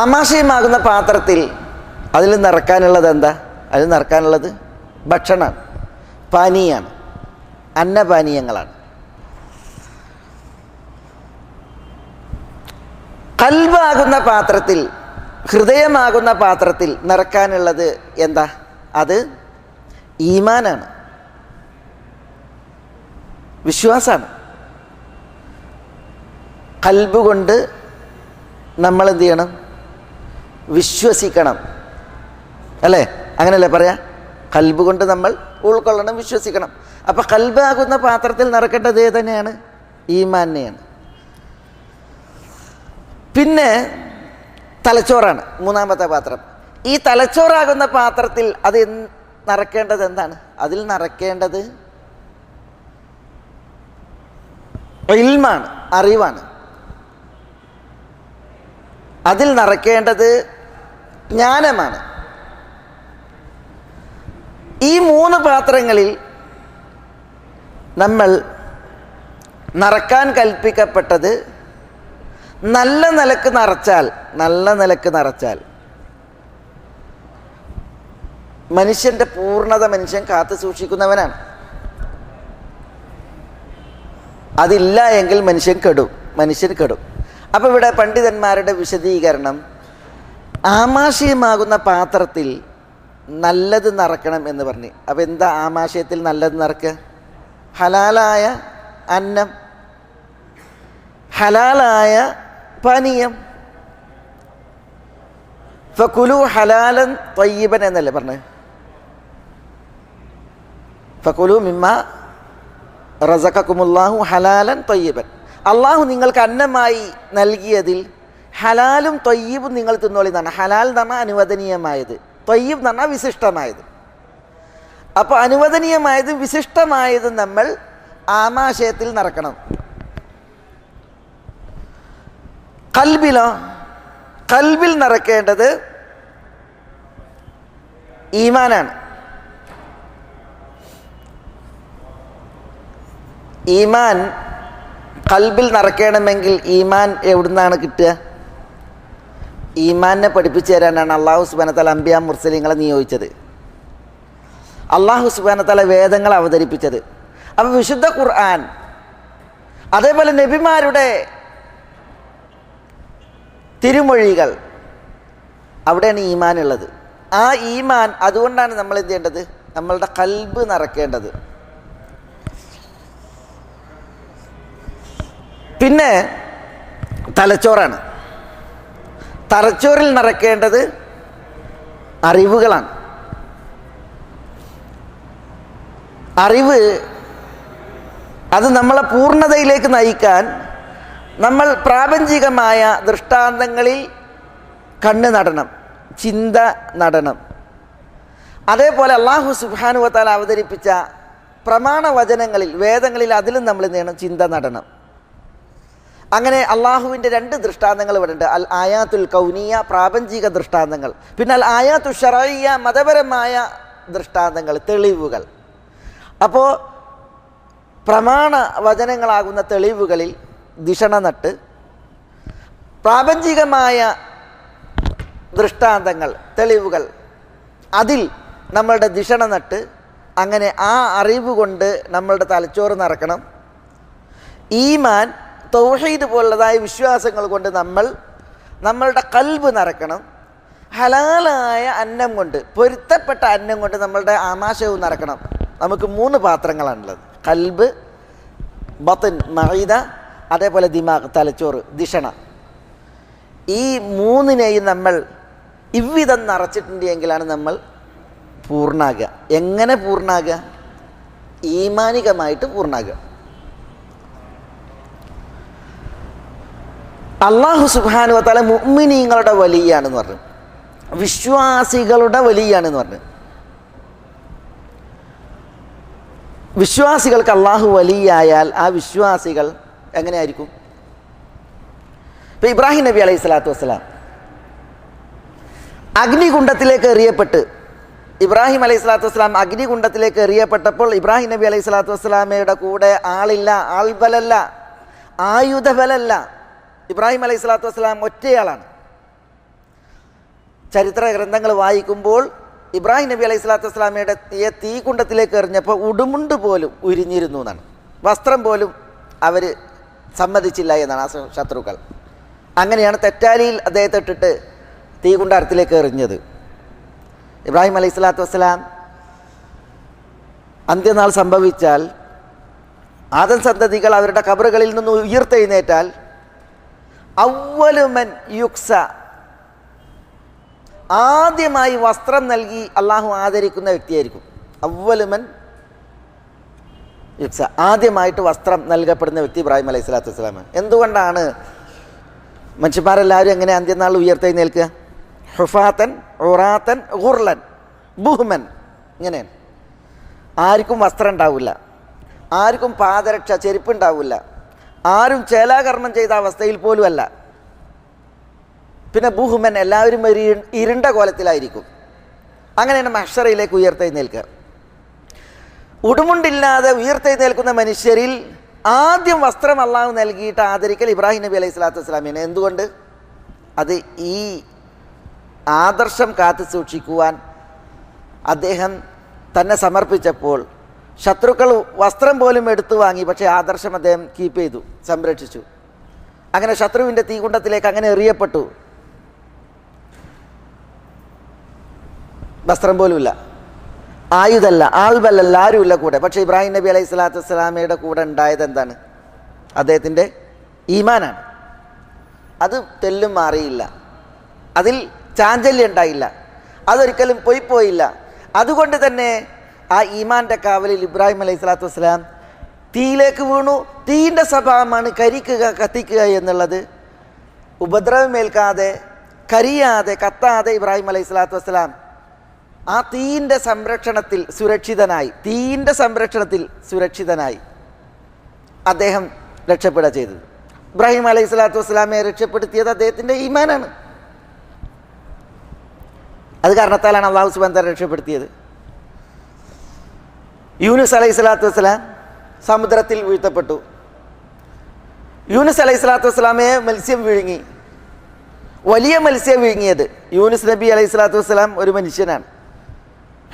ആമാശയമാകുന്ന പാത്രത്തിൽ അതിൽ നിറക്കാനുള്ളത് എന്താ? അതിൽ നിറക്കാനുള്ളത് ഭക്ഷണമാണ്, പാനീയമാണ്, അന്നപാനീയങ്ങളാണ്. കൽബാകുന്ന പാത്രത്തിൽ, ഹൃദയമാകുന്ന പാത്രത്തിൽ നിറക്കാനുള്ളത് എന്താ? അത് ഈമാനാണ്, വിശ്വാസമാണ്. കൽബ് കൊണ്ട് നമ്മൾ എന്ത് ചെയ്യണം? വിശ്വസിക്കണം, അല്ലേ? അങ്ങനെയല്ലേ പറയാ? കൽബ് കൊണ്ട് നമ്മൾ ഉൾക്കൊള്ളണം, വിശ്വസിക്കണം. അപ്പം കൽബാകുന്ന പാത്രത്തിൽ നിറക്കേണ്ടത് ഏതന്നെയാണ്? ഈമാനെയാണ്. പിന്നെ തലച്ചോറാണ് 3ാമത്തെ പാത്രം. ഈ തലച്ചോറാകുന്ന പാത്രത്തിൽ അത് നിറക്കേണ്ടത് എന്താണ്? അതിൽ നിറക്കേണ്ടത് ഇൽമാണ്, അറിവാണ്. അതിൽ നിറക്കേണ്ടത് ജ്ഞാനമാണ്. ഈ 3 പാത്രങ്ങളിൽ നമ്മൾ നിറക്കാൻ കൽപ്പിക്കപ്പെട്ടത് നല്ല നിലക്ക് നിറച്ചാൽ മനുഷ്യൻ്റെ പൂർണ്ണത മനുഷ്യൻ കാത്തു സൂക്ഷിക്കുന്നവനാണ്. അതില്ല എങ്കിൽ മനുഷ്യൻ കെടും. അപ്പോൾ ഇവിടെ പണ്ഡിതന്മാരുടെ വിശദീകരണം, ആമാശയമാകുന്ന പാത്രത്തിൽ നല്ലത് നിറക്കണം എന്ന് പറഞ്ഞു. അപ്പോൾ എന്താ ആമാശയത്തിൽ നല്ലത് നിറക്കുക? ഹലാലായ അന്നം, ഹലാലായ പാനീയം. ഫകുലു ഹലാലൻ ത്വയ്യിബൻ എന്നല്ലേ പറഞ്ഞത്? ഫകുലു മിമ്മാ റസഖക്കുമുല്ലാഹു ഹലാലൻ ത്വയ്യിബൻ. അള്ളാഹു നിങ്ങൾക്ക് അന്നമായി നൽകിയതിൽ ഹലാലും ത്വയ്യിബും നിങ്ങൾ തിന്നോളി എന്നാണ്. ഹലാൽ എന്ന് പറഞ്ഞാൽ അനുവദനീയമായത്, ത്വയ്യിബ് എന്ന് പറഞ്ഞാൽ വിശിഷ്ടമായത്. അപ്പോൾ അനുവദനീയമായതും വിശിഷ്ടമായതും നമ്മൾ ആമാശയത്തിൽ നിറക്കണം. കൽബിൽ നിറക്കേണ്ടത് ഈമാനാണ്. ഈമാൻ കൽബിൽ നിറയ്ക്കണമെങ്കിൽ ഈമാൻ എവിടുന്നാണ് കിട്ടുക? ഈമാനെ പഠിപ്പിച്ചു തരാനാണ് അള്ളാഹു സുബ്ഹാനഹു വ തആല അംബിയാ മുർസലീങ്ങളെ നിയോഗിച്ചത്. അള്ളാഹു സുബ്ഹാനഹു വ തആല വേദങ്ങൾ അവതരിപ്പിച്ചത്. അപ്പോൾ വിശുദ്ധ ഖുർആൻ, അതേപോലെ നബിമാരുടെ തിരുമൊഴികൾ, അവിടെയാണ് ഈമാൻ ഉള്ളത്. ആ ഈമാൻ, അതുകൊണ്ടാണ് നമ്മൾ എന്ത് ചെയ്യേണ്ടത്? നമ്മളുടെ കൽബ് നിറക്കേണ്ടത്. പിന്നെ തലച്ചോറാണ്. തലച്ചോറിൽ നിറക്കേണ്ടത് അറിവുകളാണ്. അറിവ് അത് നമ്മളെ പൂർണ്ണതയിലേക്ക് നയിക്കാൻ നമ്മൾ പ്രാപഞ്ചികമായ ദൃഷ്ടാന്തങ്ങളിൽ കണ്ണ് നടണം, ചിന്ത നടണം. അതേപോലെ അള്ളാഹു സുബ്ഹാനഹു വ തആല അവതരിപ്പിച്ച പ്രമാണവചനങ്ങളിൽ, വേദങ്ങളിൽ, അതിലും നമ്മൾ എന്ത് ചെയ്യണം? ചിന്ത നടണം. അങ്ങനെ അള്ളാഹുവിൻ്റെ 2 ദൃഷ്ടാന്തങ്ങൾ ഇവിടെ ഉണ്ട്. അൽ ആയാത്തുൽ കൗനിയ, പ്രാപഞ്ചിക ദൃഷ്ടാന്തങ്ങൾ, പിന്നെ അൽ ആയാത്തു ശറഇയ്യ, മതപരമായ ദൃഷ്ടാന്തങ്ങൾ, തെളിവുകൾ. അപ്പോൾ പ്രമാണ വചനങ്ങളാകുന്ന തെളിവുകളിൽ ദിഷണ നട്ട്, പ്രാപഞ്ചികമായ ദൃഷ്ടാന്തങ്ങൾ, തെളിവുകൾ, അതിൽ നമ്മളുടെ ദിഷണ നട്ട്, അങ്ങനെ ആ അറിവ് കൊണ്ട് നമ്മളുടെ തലച്ചോറ് നിറക്കണം. ഈമാൻ, തൗഹീദ് പോലുള്ളതായ വിശ്വാസങ്ങൾ കൊണ്ട് നമ്മളുടെ കൽബ് നിറക്കണം. ഹലാലായ അന്നം കൊണ്ട്, പൊരുത്തപ്പെട്ട അന്നം കൊണ്ട് നമ്മളുടെ ആമാശയവും നിറക്കണം. നമുക്ക് 3 പാത്രങ്ങളാണുള്ളത്: കൽബ്, ബത്ൻ, മഈദ, അതേപോലെ ദിമാഗ്, തലച്ചോറ്, ദിഷണ. ഈ 3നെയും നമ്മൾ ഇவ்விധം നിറച്ചിട്ടുണ്ടെങ്കിലാണ് നമ്മൾ പൂർണ്ണാകുക. എങ്ങനെ പൂർണ്ണാകുക? ഈമാനികമായിട്ട് പൂർണ്ണാകുക. അല്ലാഹു സുബ്ഹാനഹു വ തആല മുഅ്മിനീങ്ങളുടെ വലിയാണെന്ന് പറഞ്ഞു, വിശ്വാസികളുടെ വലിയാണെന്ന് പറഞ്ഞു. വിശ്വാസികൾക്ക് അള്ളാഹു വലിയായാൽ ആ വിശ്വാസികൾ എങ്ങനെയായിരിക്കും? ഇപ്പം ഇബ്രാഹിം നബി അലൈഹി സ്വലാത്തു വസ്സലാം അഗ്നികുണ്ഡത്തിലേക്ക് എറിയപ്പെട്ട്, ഇബ്രാഹിം അലൈഹി സ്വലാത്തു വസ്സലാം അഗ്നികുണ്ഡത്തിലേക്ക് എറിയപ്പെട്ടപ്പോൾ ഇബ്രാഹിം നബി അലൈഹി സ്വലാത്തു വസ്സലാമയുടെ കൂടെ ആളില്ല, ആൾബലല്ല, ആയുധബലല്ല. ഇബ്രാഹിം അലൈഹി സ്വലാത്തു വസ്സലാം ഒറ്റയാളാണ്. ചരിത്ര ഗ്രന്ഥങ്ങൾ വായിക്കുമ്പോൾ ഇബ്രാഹിം നബി അലൈഹി സ്വലാത്തു വസ്സലാമയുടെ തീകുണ്ഡത്തിലേക്ക് എറിഞ്ഞപ്പോൾ ഉടുമുണ്ട് പോലും ഉരിഞ്ഞിരുന്നു എന്നാണ്. വസ്ത്രം പോലും അവർ സമ്മതിച്ചില്ല എന്നാണ് ആ ശത്രുക്കൾ. അങ്ങനെയാണ് തെറ്റാലിയിൽ അദ്ദേഹത്തെ ഇട്ടിട്ട് തീകുണ്ടാരത്തിലേക്ക് എറിഞ്ഞത്. ഇബ്രാഹിം അലൈഹി സ്വലാത്തു വസ്സലാം അന്ത്യനാൾ സംഭവിച്ചാൽ, ആദം സന്തതികൾ അവരുടെ ഖബറുകളിൽ നിന്ന് ഉയർത്തെഴുന്നേറ്റാൽ, അവ്വലുമൻ യുക്സ, ആദ്യമായി വസ്ത്രം നൽകി അള്ളാഹു ആദരിക്കുന്ന വ്യക്തിയായിരിക്കും. അവ്വലുമൻ യുക്സ, ആദ്യമായിട്ട് വസ്ത്രം നൽകപ്പെടുന്ന വ്യക്തി ഇബ്രാഹിം അലൈഹി സ്വലാത്തു വസ്സലാമാണ്. എന്തുകൊണ്ടാണ് മനുഷ്യന്മാരെല്ലാവരും എങ്ങനെ അന്ത്യനാൾ ഉയർത്തെഴുന്നേൽക്കുക? ഹുഫാത്തൻ, ഉറാത്തൻ, ഗുർലൻ, ബുഹ്മൻ, ഇങ്ങനെയാണ്. ആർക്കും വസ്ത്രം ഉണ്ടാവില്ല, ആർക്കും പാദരക്ഷ, ചെരുപ്പുണ്ടാവില്ല, ആരും ചേലാകർമ്മം ചെയ്ത അവസ്ഥയിൽ പോലും അല്ല. പിന്നെ ബുഹ്മൻ, എല്ലാവരും ഒരു ഇരുണ്ട കോലത്തിലായിരിക്കും. അങ്ങനെയാണ് മഹ്ശറയിലേക്ക് ഉയർത്തെഴുന്നേൽക്കുക. ഉടുമുണ്ടില്ലാതെ ഉയർത്തെഴുന്നേൽക്കുന്ന മനുഷ്യരിൽ ആദ്യം വസ്ത്രം അള്ളാഹു നൽകിയിട്ട് ആദരിക്കൽ ഇബ്രാഹിം നബി അലൈഹി സ്വലാത്തു വസ്സലാമിനെ. എന്തുകൊണ്ട്? അത് ഈ ആദർശം കാത്തു സൂക്ഷിക്കുവാൻ അദ്ദേഹം തന്നെ സമർപ്പിച്ചപ്പോൾ ശത്രുക്കൾ വസ്ത്രം പോലും എടുത്തു വാങ്ങി, പക്ഷേ ആദർശം അദ്ദേഹം കീപ്പ് ചെയ്തു, സംരക്ഷിച്ചു. അങ്ങനെ ശത്രുവിൻ്റെ തീകുണ്ഡത്തിലേക്ക് അങ്ങനെ എറിയപ്പെട്ടു. വസ്ത്രം പോലുമില്ല, ആയുധമല്ല, ആൾബലല്ല, ആരുമില്ല കൂടെ. പക്ഷേ ഇബ്രാഹിം നബി അലൈഹി സ്വലാത്തു വസ്സലാമയുടെ കൂടെ ഉണ്ടായത് എന്താണ്? അദ്ദേഹത്തിൻ്റെ ഈമാനാണ്. അത് തെല്ലും മാറിയില്ല, അതിൽ ചാഞ്ചല്യം ഉണ്ടായില്ല, അതൊരിക്കലും പോയില്ല. അതുകൊണ്ട് തന്നെ ആ ഈമാൻ്റെ കാവലിൽ ഇബ്രാഹിം അലൈഹി സ്വലാത്തു വസ്സലാം തീയിലേക്ക് വീണു. തീയിൻ്റെ സ്വഭാവമാണ് കരിക്കുക, കത്തിക്കുക എന്നുള്ളത്. ഉപദ്രവമേൽക്കാതെ, കരിയാതെ, കത്താതെ ഇബ്രാഹിം അലൈഹി സ്വലാത്തു വസ്സലാം ആ തീയിൻ്റെ സംരക്ഷണത്തിൽ സുരക്ഷിതനായി അദ്ദേഹം രക്ഷപ്പെടുക ചെയ്തത്. ഇബ്രാഹിം അലൈഹി സ്വലാത്തു വസ്സലാമയെ രക്ഷപ്പെടുത്തിയത് അദ്ദേഹത്തിൻ്റെ ഈമാനാണ്. അത് കാരണത്താലാണ് അള്ളാഹു സുബ്ഹാനഹു വ തആല രക്ഷപ്പെടുത്തിയത്. യൂനുസ് അലൈഹി സ്വലാത്തു വസ്സലാം സമുദ്രത്തിൽ വീഴ്ത്തപ്പെട്ടു. യൂനുസ് അലൈഹി സ്വലാത്തു വസ്സലാമയെ മത്സ്യം വിഴുങ്ങി, വലിയ മത്സ്യം വിഴുങ്ങിയത്. യൂനുസ് നബി അലൈഹി സ്വലാത്തു വസ്സലാം ഒരു മനുഷ്യനാണ്.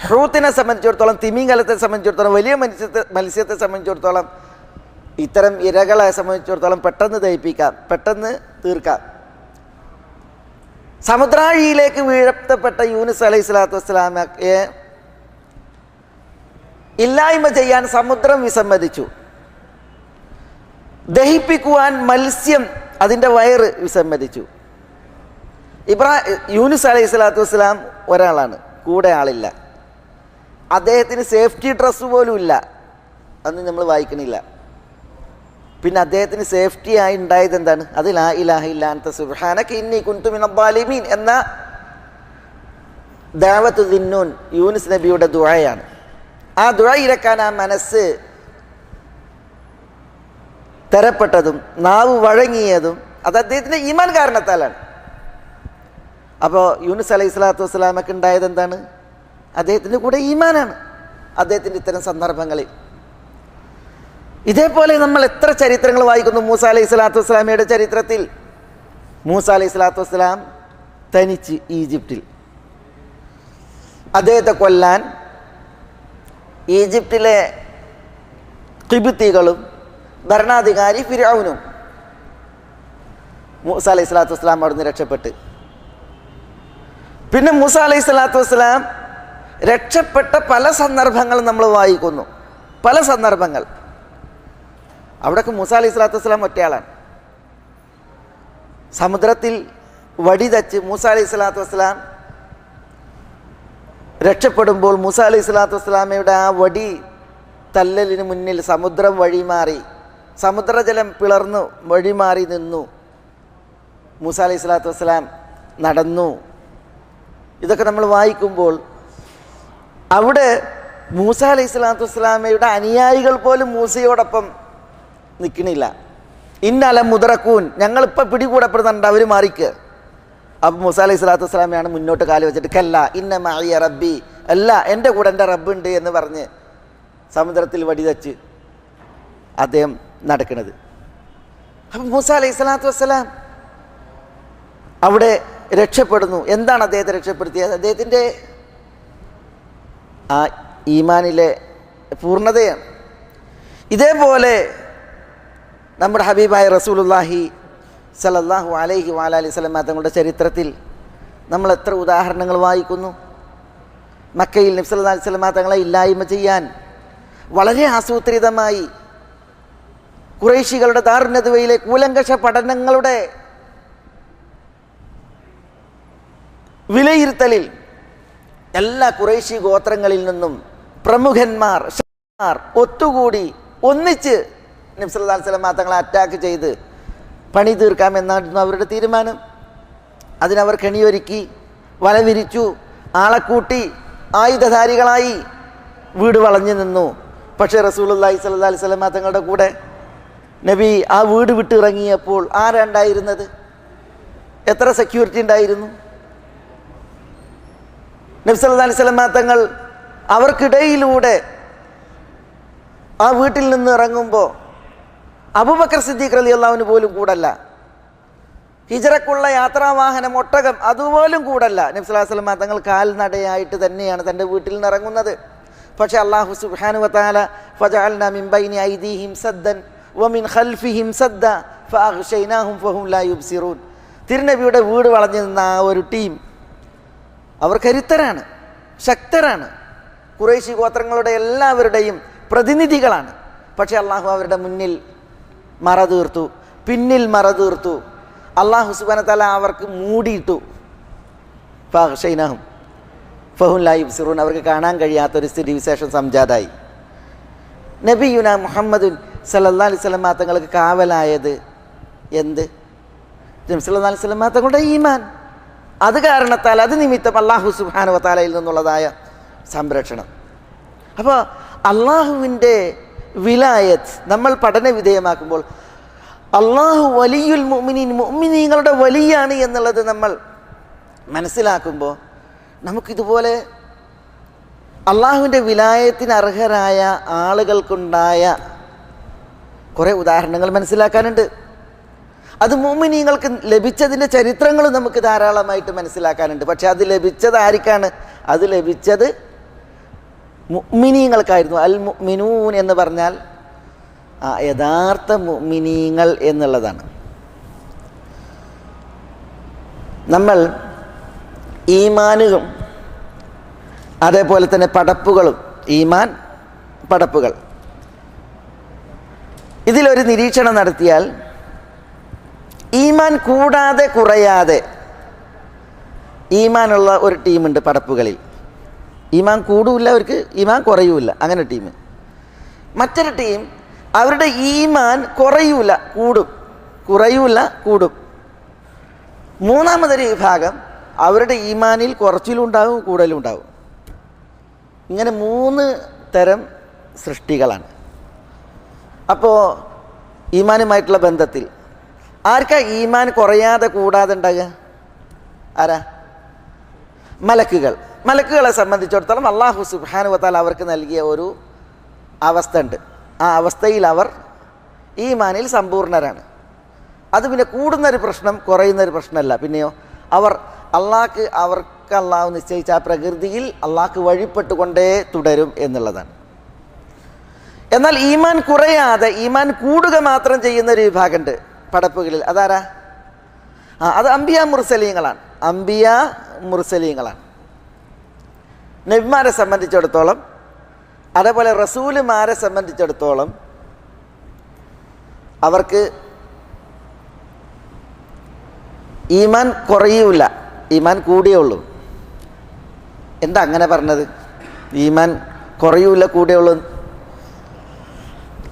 ഹൂത്തിനെ സംബന്ധിച്ചിടത്തോളം, തിമിംഗലത്തെ സംബന്ധിച്ചിടത്തോളം, വലിയ മത്സ്യത്തെ സംബന്ധിച്ചിടത്തോളം, ഇത്തരം ഇരകളെ സംബന്ധിച്ചിടത്തോളം പെട്ടെന്ന് ദഹിപ്പിക്കാം, പെട്ടെന്ന് തീർക്കാം. സമുദ്രാഴിയിലേക്ക് വീഴ്ത്തപ്പെട്ട യൂനുസ് അലൈഹി സ്വലാത്തു വസ്സലാമയെ ഇല്ലായ്മ ചെയ്യാൻ സമുദ്രം വിസമ്മതിച്ചു. ദഹിപ്പിക്കുവാൻ മത്സ്യം, അതിൻ്റെ വയറ് വിസമ്മതിച്ചു. യൂനുസ് അലൈഹി സ്വലാത്തു വസ്സലാം ഒരാളാണ്, കൂടെ ആളില്ല. അദ്ദേഹത്തിന് സേഫ്റ്റി ഡ്രസ്സ് പോലും ഇല്ല, അന്ന് നമ്മൾ വായിക്കണില്ല. പിന്നെ അദ്ദേഹത്തിന് സേഫ്റ്റി ആയി ഉണ്ടായത് എന്താണ്? അത് ലാ ഇലാഹ ഇല്ലാ അൻത സുബ്ഹാനക ഇന്നി കുൻതു മിനൽ ളാലിമീൻ എന്ന ദഅവത്തു ദിന്നൂൻ യൂനുസ് നബിയുടെ ദുആയാണ്. ആ ദുആ ഇരക്കാൻ ആ മനസ്സ് തരപ്പെട്ടതും നാവ് വഴങ്ങിയതും അത് അദ്ദേഹത്തിൻ്റെ ഈമാൻ കാരണത്താലാണ്. അപ്പോൾ യൂനുസ് അലൈഹി സ്വലാത്തു വസ്സലാമൊക്കെ ഉണ്ടായത് എന്താണ്? അദ്ദേഹത്തിൻ്റെ കൂടെ ഈമാനാണ്. അദ്ദേഹത്തിൻ്റെ ഇത്തരം സന്ദർഭങ്ങളിൽ ഇതേപോലെ നമ്മൾ എത്ര ചരിത്രങ്ങൾ വായിക്കുന്നു. മൂസ അലൈഹി സ്വലാത്തു വസ്സലാമയുടെ ചരിത്രത്തിൽ മൂസ അലൈഹി സ്വലാത്തു വസ്സലാം തനിച്ച് ഈജിപ്തിൽ, അദ്ദേഹത്തെ കൊല്ലാൻ ഈജിപ്തിലെ ഖിബ്തികളും ഭരണാധികാരി ഫിർഔനും മൂസ അലൈഹി സ്വലാത്തു വസ്സലാം അവിടുന്ന് രക്ഷപ്പെട്ട്. പിന്നെ മൂസ അലൈഹി സ്വലാത്തു വസ്സലാം രക്ഷപ്പെട്ട പല സന്ദർഭങ്ങളും നമ്മൾ വായിക്കുന്നു. പല സന്ദർഭങ്ങൾ അവിടേക്ക് മൂസ അലൈഹി സ്വലാത്തു വസ്സലാം ഒറ്റയാളാണ്. സമുദ്രത്തിൽ വടി തച്ച് മൂസ അലൈഹി സ്വലാത്തു വസ്സലാം രക്ഷപ്പെടുമ്പോൾ മൂസ അലൈഹി സ്വലാത്തു വസ്സലാമയുടെ ആ വടി തല്ലലിന് മുന്നിൽ സമുദ്രം വഴിമാറി, സമുദ്രജലം പിളർന്നു വഴിമാറി നിന്നു. മൂസ അലൈഹി സ്വലാത്തു വസ്സലാം നടന്നു. ഇതൊക്കെ നമ്മൾ വായിക്കുമ്പോൾ അവിടെ മൂസ അലൈഹി സ്വലാത്തു വസ്സലാമയുടെ അനുയായികൾ പോലും മൂസയോടൊപ്പം നിൽക്കണില്ല. ഇന്നല മുദ്രക്കൂൻ, ഞങ്ങളിപ്പോൾ പിടികൂടപ്പെടുന്നുണ്ട്, അവർ മാറിക്ക്. അപ്പം മൂസ അലൈഹി സ്വലാത്തു വസ്സലാമയാണ് മുന്നോട്ട് കാല് വെച്ചിട്ട് കല്ല ഇന്ന മഅിയ റബ്ബി, അല്ല എൻ്റെ കൂടെ എൻ്റെ റബ്ബുണ്ട് എന്ന് പറഞ്ഞ് സമുദ്രത്തിൽ വടിതച്ച് അദ്ദേഹം നടക്കുന്നത്. അപ്പം മൂസ അലൈഹി സ്വലാത്തു വസ്സലാം അവിടെ രക്ഷപ്പെടുന്നു. എന്താണ് അദ്ദേഹത്തെ രക്ഷപ്പെടുത്തിയത്? അദ്ദേഹത്തിൻ്റെ ആ ഈമാനിലെ പൂർണ്ണതയാണ്. ഇതേപോലെ നമ്മുടെ ഹബീബായ റസൂലുള്ളാഹി സല്ലല്ലാഹു അലൈഹി വഅലൈഹി വസല്ലം തങ്ങളുടെ ചരിത്രത്തിൽ നമ്മൾ എത്ര ഉദാഹരണങ്ങൾ വായിക്കുന്നു. മക്കയിൽ നബി സല്ലല്ലാഹു അലൈഹി വസല്ലം തങ്ങളെ ഇല്ലായ്മ ചെയ്യാൻ വളരെ ആസൂത്രിതമായി ഖുറൈശികളുടെ ദാറുന്നദ്വയിലെ കൂലങ്കഷ പഠനങ്ങളുടെ വിലയിരുത്തലിൽ എല്ലാ ഖുറൈശി ഗോത്രങ്ങളിൽ നിന്നും പ്രമുഖന്മാർ ഒത്തുകൂടി ഒന്നിച്ച് നബി സല്ലല്ലാഹു അലൈഹി വസല്ലം തങ്ങളെ അറ്റാക്ക് ചെയ്ത് പണി തീർക്കാമെന്നായിരുന്നു അവരുടെ തീരുമാനം. അതിനവർ കെണിയൊരുക്കി, വലവിരിച്ചു, ആളെ കൂട്ടി, ആയുധധാരികളായി വീട് വളഞ്ഞു നിന്നു. പക്ഷേ റസൂലുള്ളാഹി സ്വല്ലല്ലാഹു അലൈഹി വസല്ലം തങ്ങളുടെ കൂടെ നബി ആ വീട് വിട്ടിറങ്ങിയപ്പോൾ ആരാണ്ടായിരുന്നത്? എത്ര സെക്യൂരിറ്റി ഉണ്ടായിരുന്നു? നബി സല്ലല്ലാഹു അലൈഹി വസല്ലം തങ്ങൾ അവർക്കിടയിലൂടെ ആ വീട്ടിൽ നിന്ന് ഇറങ്ങുമ്പോൾ അബൂബക്കർ സിദ്ദീഖ് റളിയല്ലാഹു അൻഹു പോലും കൂടല്ല. ഹിജ്റക്കുള്ള യാത്രാവാഹനം ഒട്ടകം അതുപോലും കൂടല്ല. നബി സല്ലല്ലാഹു അലൈഹി വസല്ലം തങ്ങൾ കാൽനടയായിട്ട് തന്നെയാണ് തൻ്റെ വീട്ടിൽ നിന്ന് ഇറങ്ങുന്നത്. പക്ഷേ അല്ലാഹു സുബ്ഹാനഹു വ തആല ഫജഅൽനാ മിൻ ബൈനി ഐദീഹിം സദ്ദൻ വമിൻ ഖൽഫിഹിം സദ്ദ ഫഅഗ്ശൈനാഹും ഫഹും ലാ യുബ്സിറൂൻ. തിരുനബിയുടെ വീട് വളഞ്ഞു നിന്ന ആ ഒരു ടീം അവർ കരുത്തരാണ്, ശക്തരാണ്, ഖുറൈശി ഗോത്രങ്ങളുടെ എല്ലാവരുടെയും പ്രതിനിധികളാണ്. പക്ഷേ അള്ളാഹു അവരുടെ മുന്നിൽ മറ തീർത്തു, പിന്നിൽ മറ തീർത്തു. അള്ളാഹു സുബ്ഹാനഹു വ തആല അവർക്ക് മൂടിയിട്ടു. ഫഅഗ്ശൈനാഹും ഫഹും ലാ യുബ്സിറൂൻ, അവർക്ക് കാണാൻ കഴിയാത്തൊരു സ്ഥിതിവിശേഷം സംജാതായി. നബിയുന മുഹമ്മദുൻ സല്ലല്ലാഹു അലൈഹി വസല്ലം തങ്ങൾക്ക് കാവലായത് എന്ത്? നബി സല്ലല്ലാഹു അലൈഹി വസല്ലം തങ്ങളുടെ ഈമാൻ. അത് കാരണത്താൽ, അത് നിമിത്തം അള്ളാഹു സുബ്ഹാനഹു വ തആലയിൽ നിന്നുള്ളതായ സംരക്ഷണം. അപ്പോൾ അള്ളാഹുവിൻ്റെ വിലായത്ത് നമ്മൾ പഠന വിധേയമാക്കുമ്പോൾ അള്ളാഹു വലിയുൽ മുഅ്മിനീൻ, മുഅ്മിനീങ്ങളുടെ വലിയാണ് എന്നുള്ളത് നമ്മൾ മനസ്സിലാക്കുമ്പോൾ നമുക്കിതുപോലെ അള്ളാഹുവിൻ്റെ വിലായത്തിന് അർഹരായ ആളുകൾക്കുണ്ടായ കുറേ ഉദാഹരണങ്ങൾ മനസ്സിലാക്കാനുണ്ട്. അത് മുഅ്മിനീങ്ങൾക്ക് ലഭിച്ചതിൻ്റെ ചരിത്രങ്ങളും നമുക്ക് ധാരാളമായിട്ട് മനസ്സിലാക്കാനുണ്ട്. പക്ഷെ അത് ലഭിച്ചത് ആർക്കാണ്? അത് ലഭിച്ചത് മുഅ്മിനീങ്ങൾക്കായിരുന്നു. അൽ മുഅ്മിനൂൻ എന്ന് പറഞ്ഞാൽ യഥാർത്ഥ മുഅ്മിനീങ്ങൾ എന്നുള്ളതാണ്. നമ്മൾ ഈമാനും അതേപോലെ തന്നെ പടപ്പുകളും, ഈമാൻ പടപ്പുകൾ, ഇതിലൊരു നിരീക്ഷണം നടത്തിയാൽ ഈമാൻ കൂടാതെ കുറയാതെ ഈമാനുള്ള ഒരു ടീമുണ്ട് പടപ്പുകളിൽ. ഈമാൻ കൂടില്ല, അവർക്ക് ഈമാൻ കുറയൂല, അങ്ങനെ ടീം. മറ്റൊരു ടീം അവരുടെ ഈമാൻ കുറയൂല, കൂടും, കുറയൂല, കൂടും. മൂന്നാമതൊരു വിഭാഗം അവരുടെ ഈമാനിൽ കുറച്ചിലുണ്ടാവും, കൂടുതലുണ്ടാവും. ഇങ്ങനെ 3 തരം സൃഷ്ടികളാണ്. അപ്പോൾ ഈമാനുമായിട്ടുള്ള ബന്ധത്തിൽ ആർക്കാ ഈമാൻ കുറയാതെ കൂടാതെ ഉണ്ടാകുക? ആരാ? മലക്കുകൾ. മലക്കുകളെ സംബന്ധിച്ചിടത്തോളം അല്ലാഹു സുബ്ഹാനഹു വ തആല അവർക്ക് നൽകിയ ഒരു അവസ്ഥ ഉണ്ട്. ആ അവസ്ഥയിൽ അവർ ഈമാനിൽ സമ്പൂർണ്ണരാണ്. അത് പിന്നെ കൂടുന്നൊരു പ്രശ്നം, കുറയുന്നൊരു പ്രശ്നമല്ല. പിന്നെയോ അവർക്ക് അള്ളാഹു നിശ്ചയിച്ച ആ പ്രകൃതിയിൽ അള്ളാഹ്ക്ക് വഴിപ്പെട്ടുകൊണ്ടേ തുടരും എന്നുള്ളതാണ്. എന്നാൽ ഈമാൻ കുറയാതെ ഈമാൻ കൂടുക മാത്രം ചെയ്യുന്നൊരു വിഭാഗമുണ്ട് പടപ്പുകളിൽ. അതാരാ? അത് അംബിയ മുർസലീങ്ങളാണ്. അംബിയ മുർസലീങ്ങളാണ്. നബിമാരെ സംബന്ധിച്ചിടത്തോളം, അതേപോലെ റസൂലുമാരെ സംബന്ധിച്ചിടത്തോളം അവർക്ക് ഈമാൻ കുറയൂല, ഈമാൻ കൂടിയേ ഉള്ളൂ. എന്താ അങ്ങനെ പറഞ്ഞത്? ഈമാൻ കുറയൂല, കൂടിയേ ഉള്ളൂ.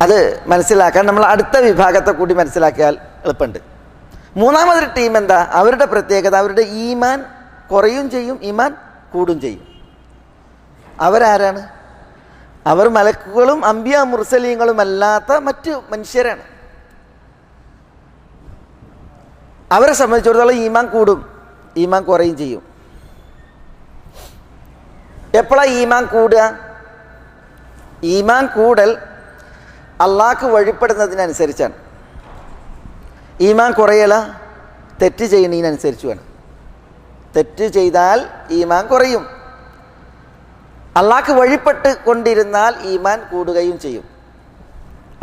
അത് മനസ്സിലാക്കാൻ നമ്മൾ അടുത്ത വിഭാഗത്തെ കൂടി മനസ്സിലാക്കിയാൽ എളുപ്പമുണ്ട്. മൂന്നാമതൊരു ടീം എന്താ? അവരുടെ പ്രത്യേകത, അവരുടെ ഈമാൻ കുറയും ചെയ്യും, ഈമാൻ കൂടും ചെയ്യും. അവരാരാണ്? അവർ മലക്കുകളും അംബിയ മുർസലീങ്ങളും അല്ലാത്ത മറ്റു മനുഷ്യരാണ്. അവരെ സംബന്ധിച്ചിടത്തോളം ഈമാൻ കൂടും, ഈമാൻ കുറയും ചെയ്യും. എപ്പോഴാണ് ഈമാൻ കൂടുക? ഈമാൻ കൂടൽ അള്ളാഹ്ക്ക് വഴിപ്പെടുന്നതിനനുസരിച്ചാണ്. ഈമാൻ കുറയല തെറ്റ് ചെയ്യുന്നതിനനുസരിച്ചുമാണ്. തെറ്റ് ചെയ്താൽ ഈമാൻ കുറയും. അള്ളാഹ്ക്ക് വഴിപ്പെട്ട് കൊണ്ടിരുന്നാൽ ഈമാൻ കൂടുകയും ചെയ്യും.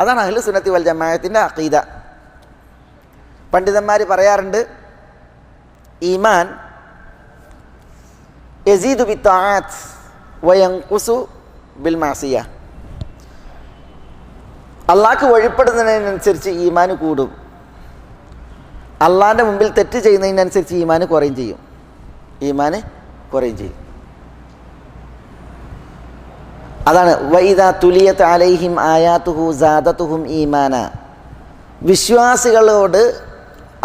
അതാണ് അഹ്ലു സുന്നത്തി വൽ ജമാഅത്തിൻ്റെ അഖീദ. പണ്ഡിതന്മാർ പറയാറുണ്ട്, ഈമാൻ യസീദു ബിത്താഅത്ത് വയൻഖുസു ബിൽ മഅസിയ. അള്ളാഹ്ക്ക് വഴിപ്പെടുന്നതിനനുസരിച്ച് ഈമാൻ കൂടും, അള്ളാഹിൻ്റെ മുമ്പിൽ തെറ്റ് ചെയ്യുന്നതിനനുസരിച്ച് ഈമാൻ കുറയും ചെയ്യും, ഈമാൻ കുറയും ചെയ്യും. അതാണ് വഇദാ തുലിയത് അലൈഹിം ആയാതുഹു സാദതുഹും ഈമാന. വിശ്വാസികളോട്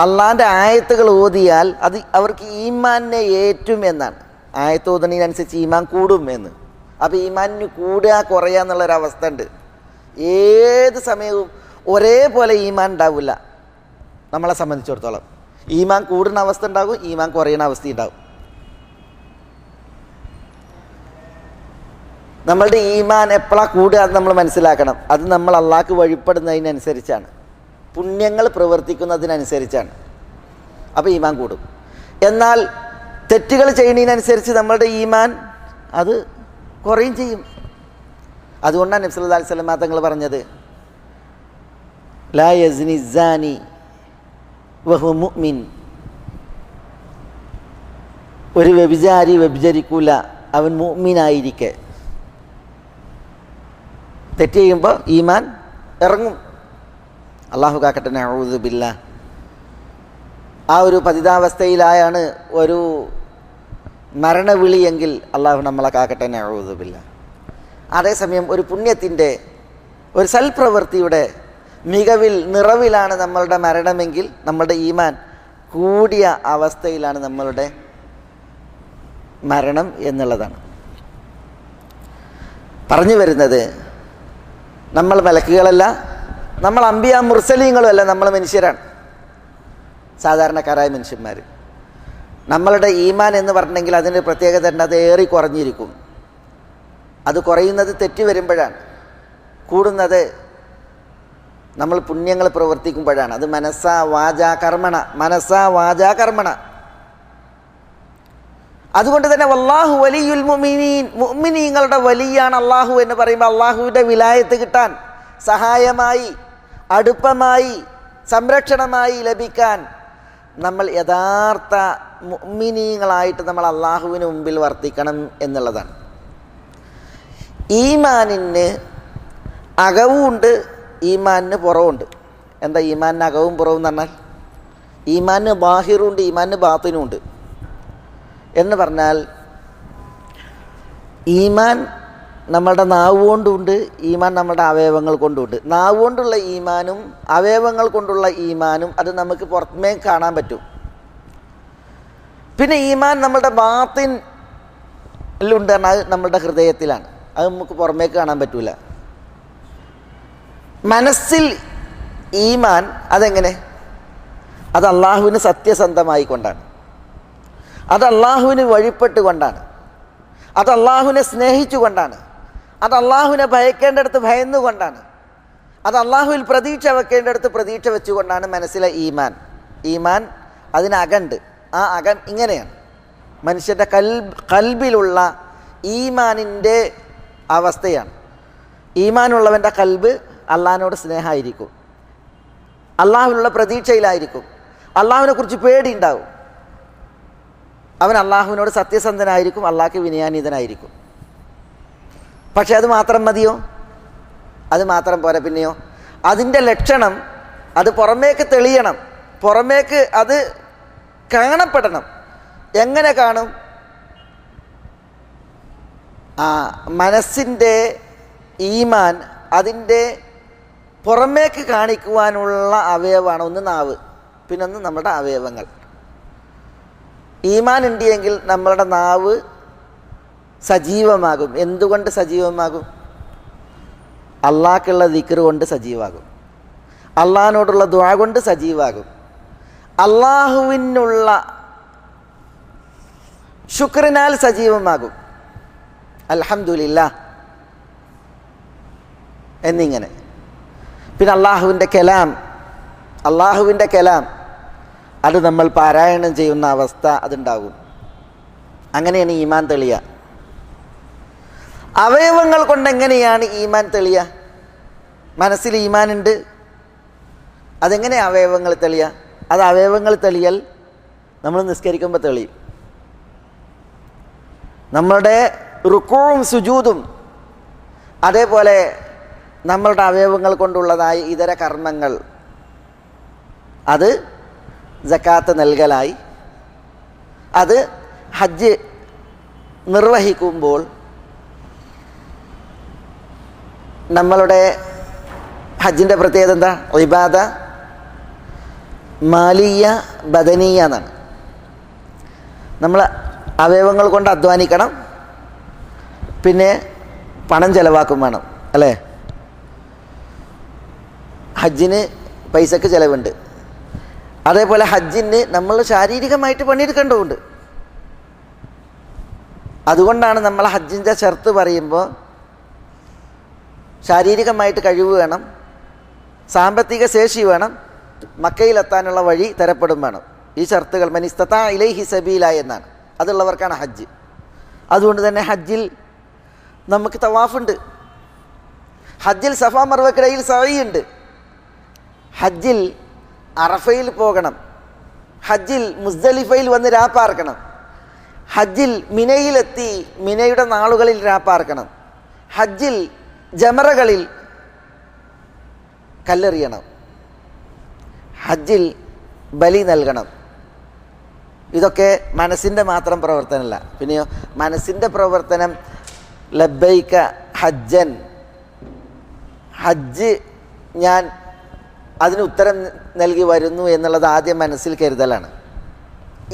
അള്ളാഹിൻ്റെ ആയത്തുകൾ ഓതിയാൽ അത് അവർക്ക് ഈമാനിനെ ഏറ്റും എന്നാണ്. ആയത്ത് ഓതുന്നതിനനുസരിച്ച് ഈമാൻ കൂടും എന്ന്. അപ്പോൾ ഈമാനിന് കൂടുക കുറയുക എന്നുള്ളൊരവസ്ഥ ഉണ്ട്. ഏത് സമയവും ഒരേപോലെ ഈമാൻ ഉണ്ടാവില്ല. നമ്മളെ സംബന്ധിച്ചിടത്തോളം ഈമാൻ കൂടുന്ന അവസ്ഥ ഉണ്ടാകും, ഈമാൻ കുറയുന്ന അവസ്ഥ ഉണ്ടാകും. നമ്മളുടെ ഈമാൻ എപ്പോഴാണ് കൂടുക എന്ന് നമ്മൾ മനസ്സിലാക്കണം. അത് നമ്മൾ അള്ളാഹ്ക്ക് വഴിപ്പെടുന്നതിനനുസരിച്ചാണ്, പുണ്യങ്ങൾ പ്രവർത്തിക്കുന്നതിനനുസരിച്ചാണ്. അപ്പോൾ ഈമാൻ കൂടും. എന്നാൽ തെറ്റുകൾ ചെയ്യുന്നതിനനുസരിച്ച് നമ്മളുടെ ഈമാൻ അത് കുറയും ചെയ്യും. അതുകൊണ്ടാണ് നബി സല്ലല്ലാഹു അലൈഹി വസല്ലം തങ്ങൾ പറഞ്ഞത്, ലാ യസ്നി സാനി വഹുവ മുഅ്മിൻ. ഒരു വ്യഭിചാരി വ്യഭിചരിക്കൂല, അവൻ മുഅ്മിനായിരിക്കെ. തെറ്റ് ചെയ്യുമ്പോൾ ഈമാൻ ഇറങ്ങും. അള്ളാഹു കാക്കട്ടെ, നഊദു ബില്ലാ. ആ ഒരു പതിതാവസ്ഥയിലായാണ് ഒരു മരണവിളിയെങ്കിൽ അള്ളാഹു നമ്മളെ കാക്കട്ടെ, നഊദു ബില്ലാ. അതേസമയം ഒരു പുണ്യത്തിൻ്റെ, ഒരു സൽപ്രവൃത്തിയുടെ മികവിൽ നിറവിലാണ് നമ്മളുടെ മരണമെങ്കിൽ നമ്മളുടെ ഈമാൻ കൂടിയ അവസ്ഥയിലാണ് നമ്മളുടെ മരണം എന്നുള്ളതാണ് പറഞ്ഞു വരുന്നത്. നമ്മൾ മലക്കുകളല്ല, നമ്മൾ അംബിയ മുർസലീങ്ങളും അല്ല, നമ്മൾ മനുഷ്യരാണ്, സാധാരണക്കാരായ മനുഷ്യന്മാർ. നമ്മളുടെ ഈമാൻ എന്ന് പറഞ്ഞെങ്കിൽ അതിൻ്റെ പ്രത്യേകത ഉണ്ട്, അത് ഏറി കുറഞ്ഞിരിക്കും. അത് കുറയുന്നത് തെറ്റ് വരുമ്പോഴാണ്, കൂടുന്നത് നമ്മൾ പുണ്യങ്ങൾ പ്രവർത്തിക്കുമ്പോഴാണ്. അത് മനസ്സാ വാചാ കർമ്മണ, മനസ്സാ വാചാ കർമ്മണ. അതുകൊണ്ട് തന്നെ വല്ലാഹു വലിയുൽ മുഅ്മിനീൻ, മുഅ്മിനീങ്ങളുടെ വലിയാണ് അള്ളാഹു എന്ന് പറയുമ്പോൾ അള്ളാഹുവിൻ്റെ വിലായത്ത് കിട്ടാൻ, സഹായമായി, അടുപ്പമായി, സംരക്ഷണമായി ലഭിക്കാൻ നമ്മൾ യഥാർത്ഥ മുഅ്മിനീങ്ങളായിട്ട് നമ്മൾ അള്ളാഹുവിന് മുമ്പിൽ വർത്തിക്കണം എന്നുള്ളതാണ്. ഈമാനിന് അകവുമുണ്ട്, ഈമാനിന് പുറവുണ്ട്. എന്താ ഈമാനിന് അകവും പുറവും എന്ന് പറഞ്ഞാൽ? ഈമാനിന് ബാഹിറുണ്ട്, ഈമാനിന് ബാത്തിനുമുണ്ട്. എന്ന് പറഞ്ഞാൽ ഈമാൻ നമ്മളുടെ നാവ് കൊണ്ടുണ്ട്, ഈമാൻ നമ്മുടെ അവയവങ്ങൾ കൊണ്ടുണ്ട്. നാവ് കൊണ്ടുള്ള ഈമാനും അവയവങ്ങൾ കൊണ്ടുള്ള ഈമാനും അത് നമുക്ക് പുറമേ കാണാൻ പറ്റും. പിന്നെ ഈമാൻ നമ്മളുടെ ബാത്തിനിലുണ്ട്, അത് നമ്മളുടെ ഹൃദയത്തിലാണ്. അത് നമുക്ക് പുറമേക്ക് കാണാൻ പറ്റൂല. മനസ്സിൽ ഈമാൻ അതെങ്ങനെ? അത് അള്ളാഹുവിന് സത്യസന്ധമായി കൊണ്ടാണ്, അത് അള്ളാഹുവിന് വഴിപ്പെട്ടുകൊണ്ടാണ്, അത് അള്ളാഹുവിനെ സ്നേഹിച്ചുകൊണ്ടാണ്, അത് അള്ളാഹുവിനെ ഭയക്കേണ്ടടുത്ത് ഭയന്നുകൊണ്ടാണ്, അത് അള്ളാഹുവിൽ പ്രതീക്ഷ വെക്കേണ്ടടുത്ത് പ്രതീക്ഷ വെച്ചുകൊണ്ടാണ് മനസ്സിലെ ഈമാൻ. ഈമാൻ അതിനകണ്ട്. ആ അകം ഇങ്ങനെയാണ്. മനുഷ്യൻ്റെ കൽബിലുള്ള ഈമാനിൻ്റെ അവസ്ഥയാണ്. ഈമാനുള്ളവൻ്റെ കൽബ് അള്ളാഹിനോട് സ്നേഹമായിരിക്കും, അള്ളാഹുവിലുള്ള പ്രതീക്ഷയിലായിരിക്കും, അള്ളാഹുവിനെ കുറിച്ച് പേടിയുണ്ടാവും, അവൻ അള്ളാഹുവിനോട് സത്യസന്ധനായിരിക്കും, അള്ളാഹ്ക്ക് വിനയാനീതനായിരിക്കും. പക്ഷെ അത് മാത്രം മതിയോ? അത് മാത്രം പോരാ. പിന്നെയോ അതിൻ്റെ ലക്ഷണം അത് പുറമേക്ക് തെളിയണം, പുറമേക്ക് അത് കാണപ്പെടണം. എങ്ങനെ കാണും? മനസ്സിൻ്റെ ഈമാൻ അതിൻ്റെ പുറമേക്ക് കാണിക്കുവാനുള്ള അവയവമാണ് ഒന്ന് നാവ്, പിന്നൊന്ന് നമ്മുടെ അവയവങ്ങൾ. ഈമാൻ ഉണ്ടെങ്കിൽ നമ്മളുടെ നാവ് സജീവമാകും. എന്തുകൊണ്ട് സജീവമാകും? അള്ളാഹ്ക്കുള്ള ദിക്ർ കൊണ്ട് സജീവമാകും, അള്ളാഹിനോടുള്ള ദുആ കൊണ്ട് സജീവമാകും, അള്ളാഹുവിനുള്ള ശുക്രിനാൽ സജീവമാകും, അൽഹംദുലില്ലാഹ് എന്നിങ്ങനെ. പിന്നെ അള്ളാഹുവിൻ്റെ കലാം അത് നമ്മൾ പാരായണം ചെയ്യുന്ന അവസ്ഥ അതുണ്ടാകും. അങ്ങനെയാണ് ഈമാൻ തെളിയുക. അവയവങ്ങൾ കൊണ്ടെങ്ങനെയാണ് ഈമാൻ തെളിയുക? മനസ്സിൽ ഈമാനുണ്ട്, അതെങ്ങനെ അവയവങ്ങൾ തെളിയുക? അത് അവയവങ്ങൾ തെളിയൽ നമ്മൾ നിസ്കരിക്കുമ്പോൾ തെളിയും. നമ്മളുടെ റുക്കൂഉം സുജൂദും അതേപോലെ നമ്മളുടെ അവയവങ്ങൾ കൊണ്ടുള്ളതായ ഇതര കർമ്മങ്ങൾ, അത് സക്കാത്ത് നൽകലായി, അത് ഹജ്ജ് നിർവഹിക്കുമ്പോൾ നമ്മളുടെ ഹജ്ജിൻ്റെ പ്രത്യേകത എന്താ? ഇബാദ മാലിയ ബദനീയ എന്നാണ്. നമ്മൾ അവയവങ്ങൾ കൊണ്ട് അധ്വാനിക്കണം, പിന്നെ പണം ചെലവാക്കും വേണം, അല്ലേ? ഹജ്ജിന് പൈസക്ക് ചിലവുണ്ട്, അതേപോലെ ഹജ്ജിന് നമ്മൾ ശാരീരികമായിട്ട് പണിയെടുക്കേണ്ടതുണ്ട്. അതുകൊണ്ടാണ് നമ്മൾ ഹജ്ജിൻ്റെ ഷർത്ത് പറയുമ്പോൾ ശാരീരികമായിട്ട് കഴിവ് വേണം, സാമ്പത്തിക ശേഷി വേണം, മക്കയിലെത്താനുള്ള വഴി തരപ്പെടും വേണം. ഈ ഷർത്തുകൾ മനിസ്തതാ ഇലൈഹി സബീല എന്നാണ്. അതുള്ളവർക്കാണ് ഹജ്ജ്. അതുകൊണ്ട് തന്നെ ഹജ്ജിൽ നമുക്ക് തവാഫുണ്ട്, ഹജ്ജിൽ സഫാ മർവക്കിടയിൽ സഅയിയുണ്ട്, ഹജ്ജിൽ അറഫയിൽ പോകണം, ഹജ്ജിൽ മുസ്ദലിഫയിൽ വന്ന് രാപ്പാർക്കണം, ഹജ്ജിൽ മിനയിലെത്തി മിനയുടെ നാളുകളിൽ രാപ്പാർക്കണം, ഹജ്ജിൽ ജമറകളിൽ കല്ലെറിയണം, ഹജ്ജിൽ ബലി നൽകണം. ഇതൊക്കെ മനസ്സിൻ്റെ മാത്രം പ്രവർത്തനമല്ല. പിന്നെയോ മനസ്സിൻ്റെ പ്രവർത്തനം ലബ്ബൈക ഹജ്ജൻ, ഹജ്ജ് ഞാൻ അതിന് ഉത്തരം നൽകി വരുന്നു എന്നുള്ളത് ആദ്യം മനസ്സിൽ കരുതലാണ്.